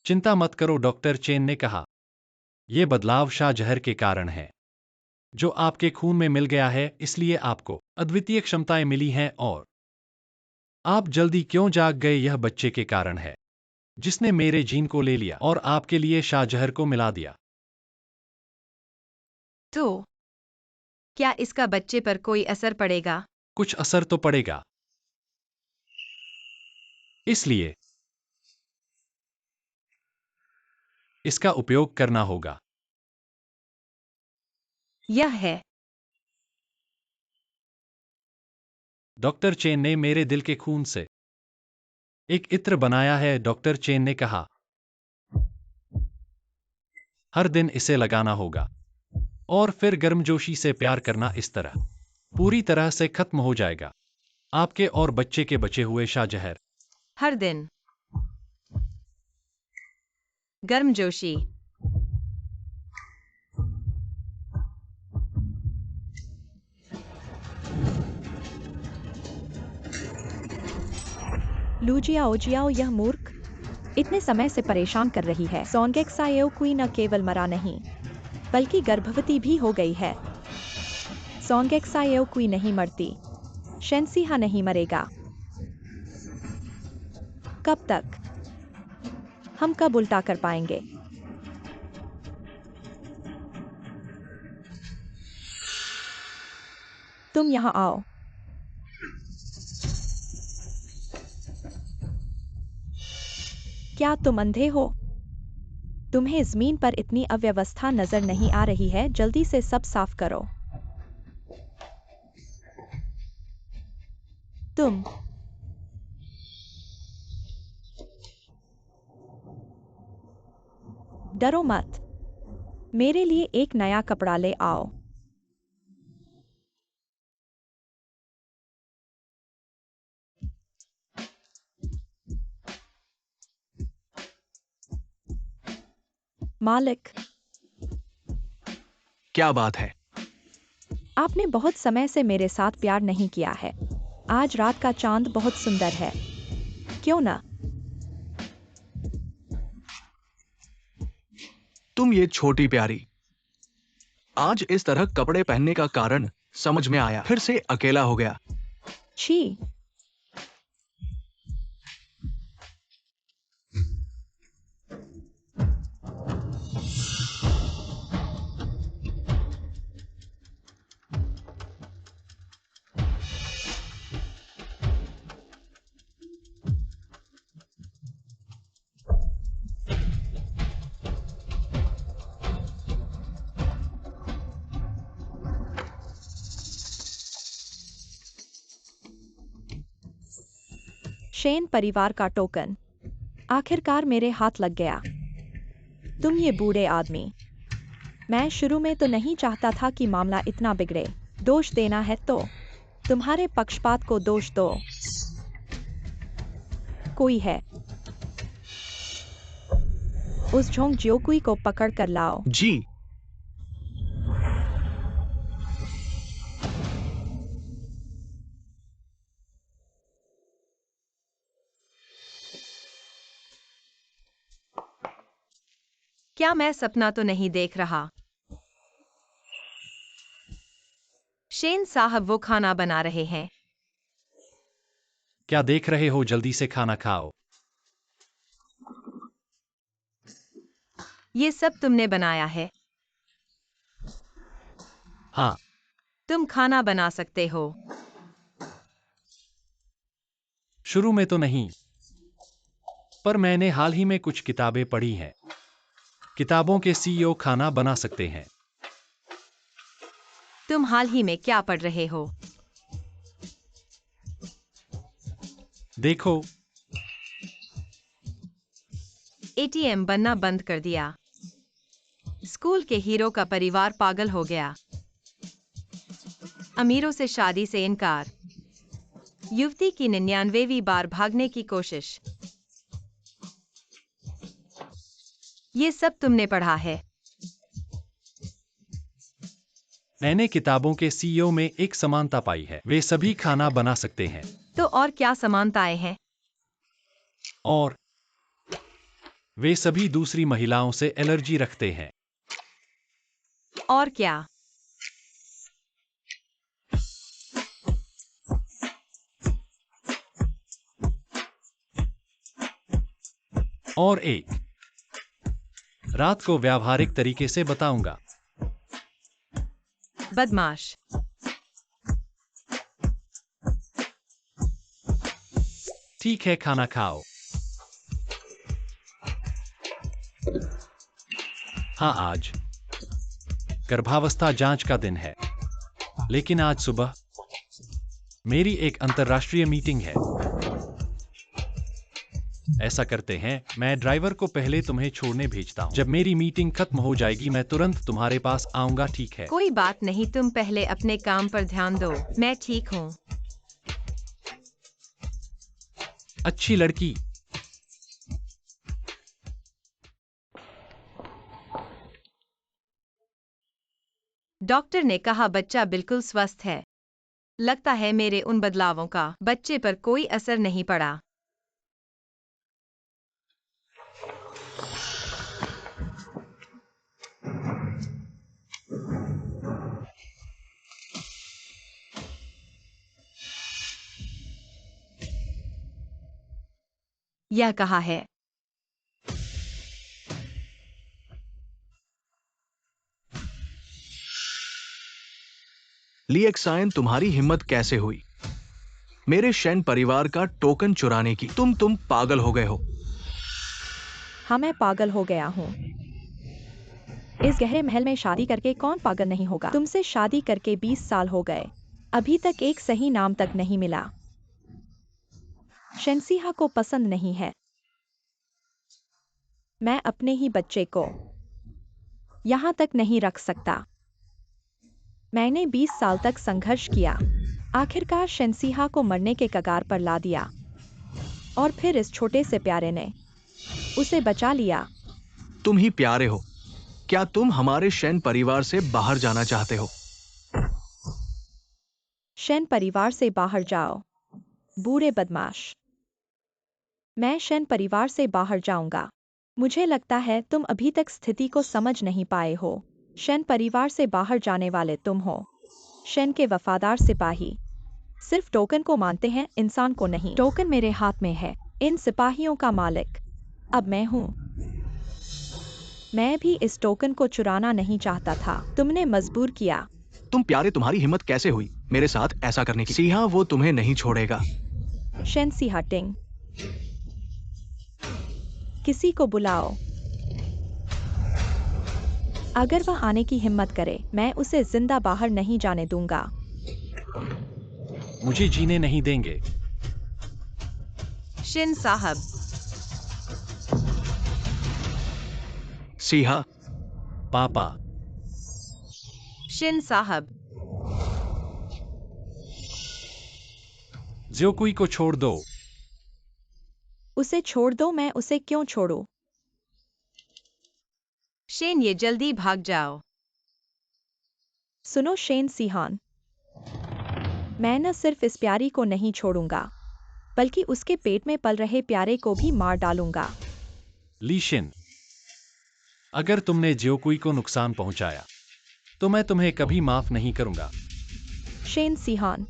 चिंता मत करो, डॉक्टर चेन ने कहा, यह बदलाव शाहजहर के कारण है, जो आपके खून में मिल गया है, इसलिए आपको अद्वितीय क्षमताएं मिली हैं और आप जल्दी क्यों जाग गए, यह बच्चे के कारण है, जिसने मेरे जीन को ले लिया और आपके लिए शाहजहर को मिला दिया। तो क्या इसका बच्चे पर कोई असर पड़ेगा? कुछ असर तो पड़ेगा, इसलिए इसका उपयोग करना होगा। यह है। डॉक्टर चेन ने मेरे दिल के खून से एक इत्र बनाया है, डॉक्टर चेन ने कहा, हर दिन इसे लगाना होगा और फिर गर्मजोशी से प्यार करना, इस तरह पूरी तरह से खत्म हो जाएगा आपके और बच्चे के बचे हुए शाहजहर। हर दिन गर्मजोशी। लू जियाओ जियाओ, यह मूर्ख। इतने समय से परेशान कर रही है। सोनगेक सायोकुई न केवल मरा नहीं, बल्कि गर्भवती भी हो गई है। सोनगेक सायोकुई नहीं मरती, शेनसीहा नहीं मरेगा। कब तक? हम कब उल्टा कर पाएंगे? तुम यहाँ आओ। क्या तुम अंधे हो? तुम्हें जमीन पर इतनी अव्यवस्था नजर नहीं आ रही है? जल्दी से सब साफ करो। तुम डरो मत। मेरे लिए एक नया कपड़ा ले आओ। मालिक, क्या बात है? आपने बहुत समय से मेरे साथ प्यार नहीं किया है। आज रात का चांद बहुत सुंदर है, क्यों ना? तुम ये छोटी प्यारी, आज इस तरह कपड़े पहनने का कारण समझ में आया। फिर से अकेला हो गया। छी। शेन परिवार का टोकन आखिरकार मेरे हाथ लग गया। तुम ये बूढ़े आदमी, मैं शुरू में तो नहीं चाहता था कि मामला इतना बिगड़े। दोष देना है तो तुम्हारे पक्षपात को दोष दो। कोई है? उस झोंग ज्योकुई को पकड़ कर लाओ। जी। क्या मैं सपना तो नहीं देख रहा? शेन साहब वो खाना बना रहे हैं। क्या देख रहे हो? जल्दी से खाना खाओ। ये सब तुमने बनाया है? हाँ, तुम खाना बना सकते हो? शुरू में तो नहीं, पर मैंने हाल ही में कुछ किताबें पढ़ी हैं। किताबों के सीईओ खाना बना सकते हैं। तुम हाल ही में क्या पढ़ रहे हो? देखो, एटीएम बनना बंद कर दिया। स्कूल के हीरो का परिवार पागल हो गया। अमीरों से शादी से इनकार। युवती की 99वीं बार भागने की कोशिश। ये सब तुमने पढ़ा है? मैंने किताबों के सीईओ में एक समानता पाई है। वे सभी खाना बना सकते हैं। तो और क्या समानताएं हैं? और वे सभी दूसरी महिलाओं से एलर्जी रखते हैं। और क्या? और एक रात को व्यावहारिक तरीके से बताऊंगा। बदमाश। ठीक है, खाना खाओ। हाँ, आज गर्भावस्था जांच का दिन है, लेकिन आज सुबह मेरी एक अंतर्राष्ट्रीय मीटिंग है। ऐसा करते हैं, मैं ड्राइवर को पहले तुम्हें छोड़ने भेजता हूँ। जब मेरी मीटिंग खत्म हो जाएगी मैं तुरंत तुम्हारे पास आऊंगा, ठीक है? कोई बात नहीं, तुम पहले अपने काम पर ध्यान दो। मैं ठीक हूँ। अच्छी लड़की। डॉक्टर ने कहा बच्चा बिल्कुल स्वस्थ है। लगता है मेरे उन बदलावों का बच्चे पर कोई असर नहीं पड़ा। यह कहा है। लिएक्साइन, तुम्हारी हिम्मत कैसे हुई मेरे शेन परिवार का टोकन चुराने की? तुम पागल हो गए हो। हाँ, मैं पागल हो गया हूँ। इस गहरे महल में शादी करके कौन पागल नहीं होगा? तुमसे शादी करके 20 साल हो गए, अभी तक एक सही नाम तक नहीं मिला। शेनसीहा को पसंद नहीं है। मैं अपने ही बच्चे को यहाँ तक नहीं रख सकता। मैंने 20 साल तक संघर्ष किया, आखिरकार शेनसीहा को मरने के कगार पर ला दिया, और फिर इस छोटे से प्यारे ने उसे बचा लिया। तुम ही प्यारे हो। क्या तुम हमारे शेन परिवार से बाहर जाना चाहते हो? शेन परिवार से बाहर जाओ, बूढ़े बदमाश। मैं शेन परिवार से बाहर जाऊंगा। मुझे लगता है तुम अभी तक स्थिति को समझ नहीं पाए हो। शेन परिवार से बाहर जाने वाले तुम हो, शेन के वफादार सिपाही। सिर्फ टोकन को मानते हैं, इंसान को नहीं। टोकन मेरे हाथ में है, इन सिपाहियों का मालिक अब मैं हूँ। मैं भी इस टोकन को चुराना नहीं चाहता था, तुमने मजबूर किया। तुम प्यारे, तुम्हारी हिम्मत कैसे हुई मेरे साथ ऐसा करने की? सिंहा, वो तुम्हें नहीं छोड़ेगा। शेनसीहा टिंग, किसी को बुलाओ। अगर वह आने की हिम्मत करे, मैं उसे जिंदा बाहर नहीं जाने दूंगा। मुझे जीने नहीं देंगे। शिन साहब, सिंहा, पापा, शिन साहब, ज्योकुई को छोड़ दो। उसे छोड़ दो। मैं उसे क्यों छोड़ूं? शेन, ये जल्दी भाग जाओ। सुनो शेन सिहान, मैं न सिर्फ इस प्यारी को नहीं छोड़ूंगा, बल्कि उसके पेट में पल रहे प्यारे को भी मार डालूंगा। लीशिन, अगर तुमने ज्योकुई को नुकसान पहुंचाया, तो मैं तुम्हें कभी माफ नहीं करूंगा। शेन सिहान,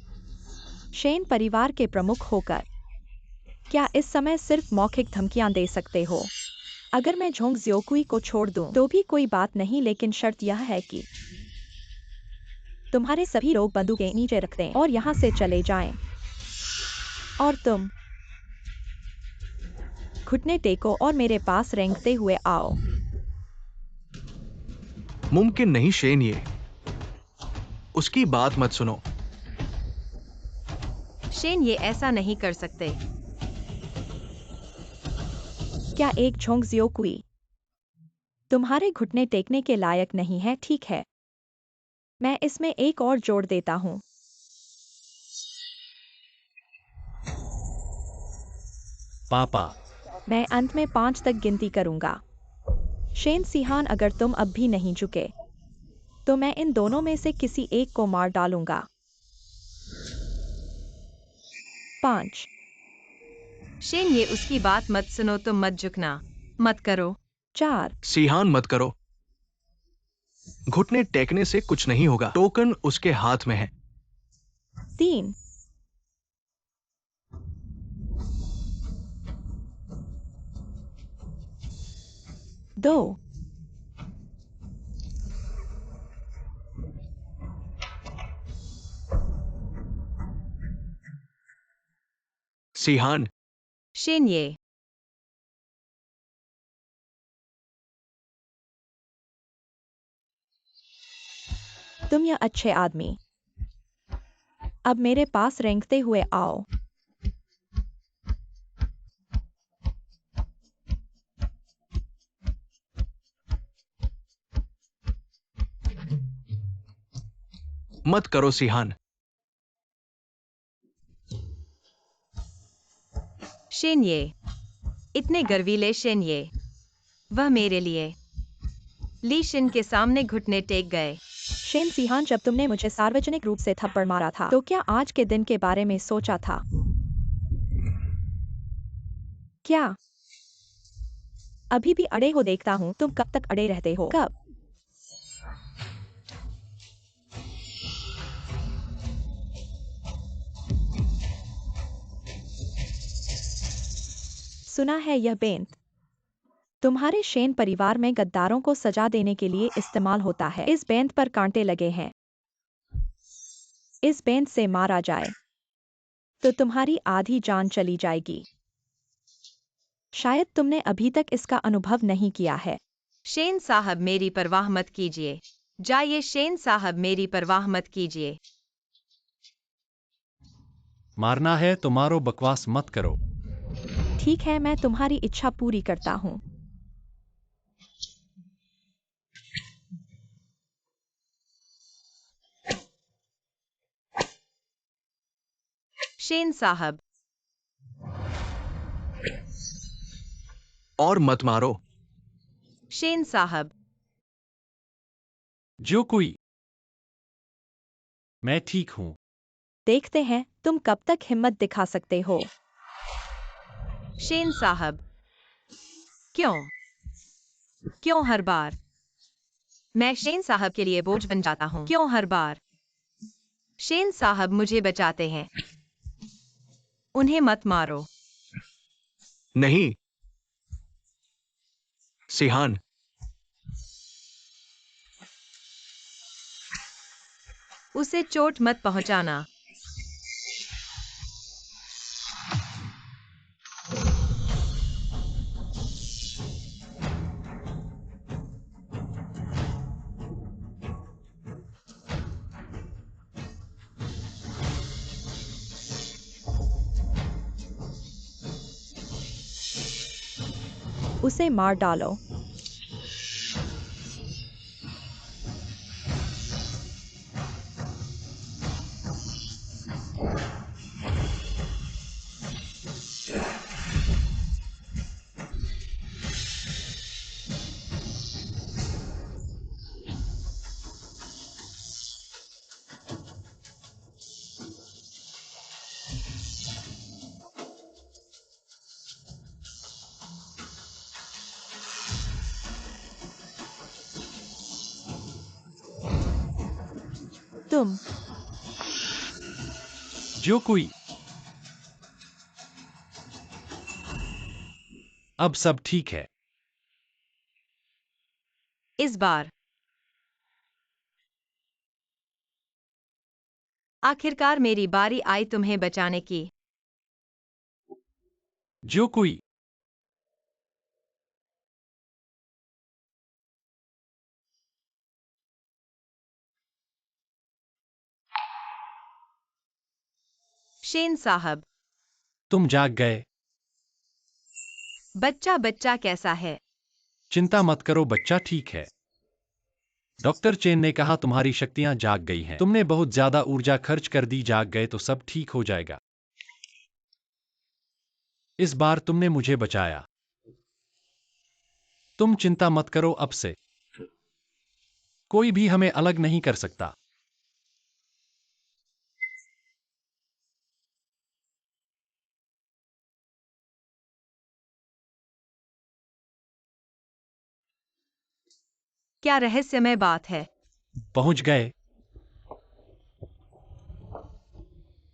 शेन परिवार के प्रमुख होकर क्या इस समय सिर्फ मौखिक धमकियां दे सकते हो? अगर मैं झोंग ज्योकुई को छोड़ दूं तो भी कोई बात नहीं, लेकिन शर्त यह है कि तुम्हारे सभी लोग बंदूकें नीचे रख दें और यहाँ से चले जाएं। और तुम घुटने टेको और मेरे पास रेंगते हुए आओ। मुमकिन नहीं शेन, ये उसकी बात मत सुनो। शेन, ये ऐसा नहीं कर सकते। क्या एक झोंग ज्योकुई तुम्हारे घुटने टेकने के लायक नहीं है? ठीक है, मैं इसमें एक और जोड़ देता हूं। पापा, मैं अंत में 5 तक गिनती करूंगा। शेन सिहान, अगर तुम अब भी नहीं झुके, तो मैं इन दोनों में से किसी एक को मार डालूंगा। 5। शेन, ये उसकी बात मत सुनो, तुम मत झुकना, मत करो। 4। सिहान, मत करो। घुटने टेकने से कुछ नहीं होगा, टोकन उसके हाथ में है। 3। 2। सिहान, शेन, ये तुम यह अच्छे आदमी, अब मेरे पास रेंगते हुए आओ। मत करो सिहान। शेन, ये इतने गर्वीले। शेन, ये वह मेरे लिए ली शिन के सामने घुटने टेक गए। शेन सिहान, जब तुमने मुझे सार्वजनिक रूप से थप्पड़ मारा था, तो क्या आज के दिन के बारे में सोचा था? क्या अभी भी अड़े हो? देखता हूँ तुम कब तक अड़े रहते हो। कब? सुना है यह बेंत तुम्हारे शेन परिवार में गद्दारों को सजा देने के लिए इस्तेमाल होता है। इस बेंत पर कांटे लगे हैं। इस बेंत से मारा जाए तो तुम्हारी आधी जान चली जाएगी। शायद तुमने अभी तक इसका अनुभव नहीं किया है। शेन साहब मेरी परवाह मत कीजिए। जाइए शेन साहब मेरी परवाह मत कीजिए। मारना है तो मारो, बकवास मत करो। ठीक है, मैं तुम्हारी इच्छा पूरी करता हूँ। शेन साहब। और मत मारो। शेन साहब। जो कोई। मैं ठीक हूं। देखते हैं तुम कब तक हिम्मत दिखा सकते हो। शेन साहब। क्यों? क्यों हर बार मैं शेन साहब के लिए बोझ बन जाता हूँ? क्यों हर बार शेन साहब मुझे बचाते हैं? उन्हें मत मारो। नहीं सिहान। उसे चोट मत पहुंचाना। उसे मार डालो। तुम जो कोई। अब सब ठीक है। इस बार आखिरकार मेरी बारी आई तुम्हें बचाने की। जो कोई। शेन साहब। तुम जाग गए। बच्चा बच्चा कैसा है? चिंता मत करो, बच्चा ठीक है। डॉक्टर चेन ने कहा तुम्हारी शक्तियां जाग गई हैं। तुमने बहुत ज्यादा ऊर्जा खर्च कर दी, जाग गए तो सब ठीक हो जाएगा। इस बार तुमने मुझे बचाया। तुम चिंता मत करो, अब से कोई भी हमें अलग नहीं कर सकता। क्या रहस्यमय बात है? पहुंच गए।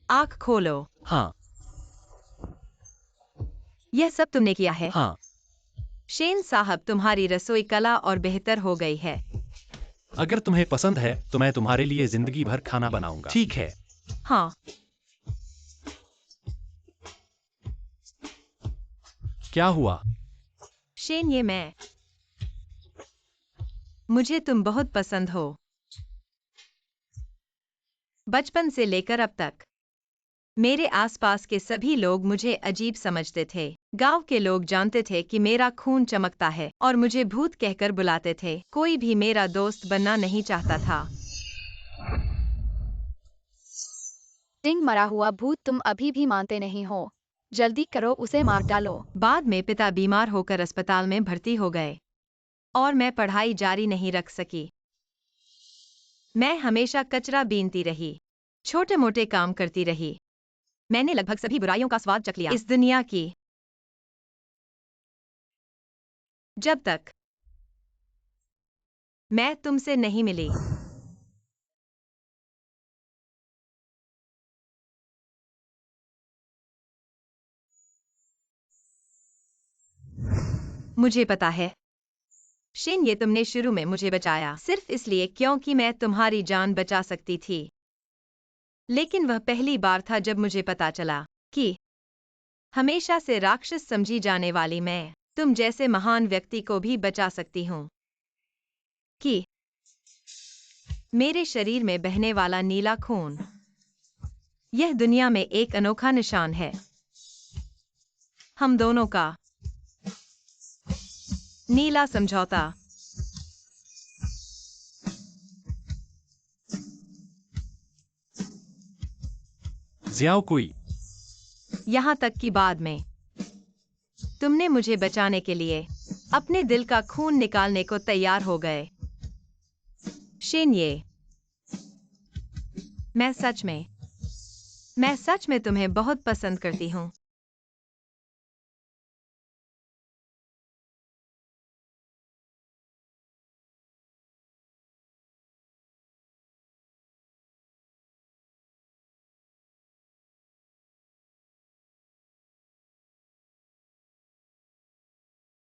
आँख खोलो। हाँ। यह सब तुमने किया है? हाँ। शेन साहब तुम्हारी रसोई कला और बेहतर हो गई है। अगर तुम्हें पसंद है तो मैं तुम्हारे लिए जिंदगी भर खाना बनाऊंगा। ठीक है। हाँ। क्या हुआ? शेन ये मैं। मुझे तुम बहुत पसंद हो। बचपन से लेकर अब तक मेरे आसपास के सभी लोग मुझे अजीब समझते थे। गांव के लोग जानते थे कि मेरा खून चमकता है और मुझे भूत कहकर बुलाते थे। कोई भी मेरा दोस्त बनना नहीं चाहता था। सिंह मरा हुआ भूत तुम अभी भी मानते नहीं हो। जल्दी करो उसे मार डालो। बाद में पिता बीमार होकर अस्पताल में भर्ती हो गए और मैं पढ़ाई जारी नहीं रख सकी। मैं हमेशा कचरा बीनती रही, छोटे मोटे काम करती रही। मैंने लगभग सभी बुराइयों का स्वाद चख लिया इस दुनिया की। जब तक मैं तुमसे नहीं मिली। मुझे पता है शेन, ये तुमने शुरू में मुझे बचाया सिर्फ इसलिए क्योंकि मैं तुम्हारी जान बचा सकती थी। लेकिन वह पहली बार था जब मुझे पता चला कि हमेशा से राक्षस समझी जाने वाली मैं तुम जैसे महान व्यक्ति को भी बचा सकती हूँ। कि मेरे शरीर में बहने वाला नीला खून यह दुनिया में एक अनोखा निशान है, हम दोनों का नीला समझौता। ज़ियाओ कुई, यहाँ तक कि बाद में तुमने मुझे बचाने के लिए अपने दिल का खून निकालने को तैयार हो गए। शेन, मैं सच में तुम्हें बहुत पसंद करती हूँ।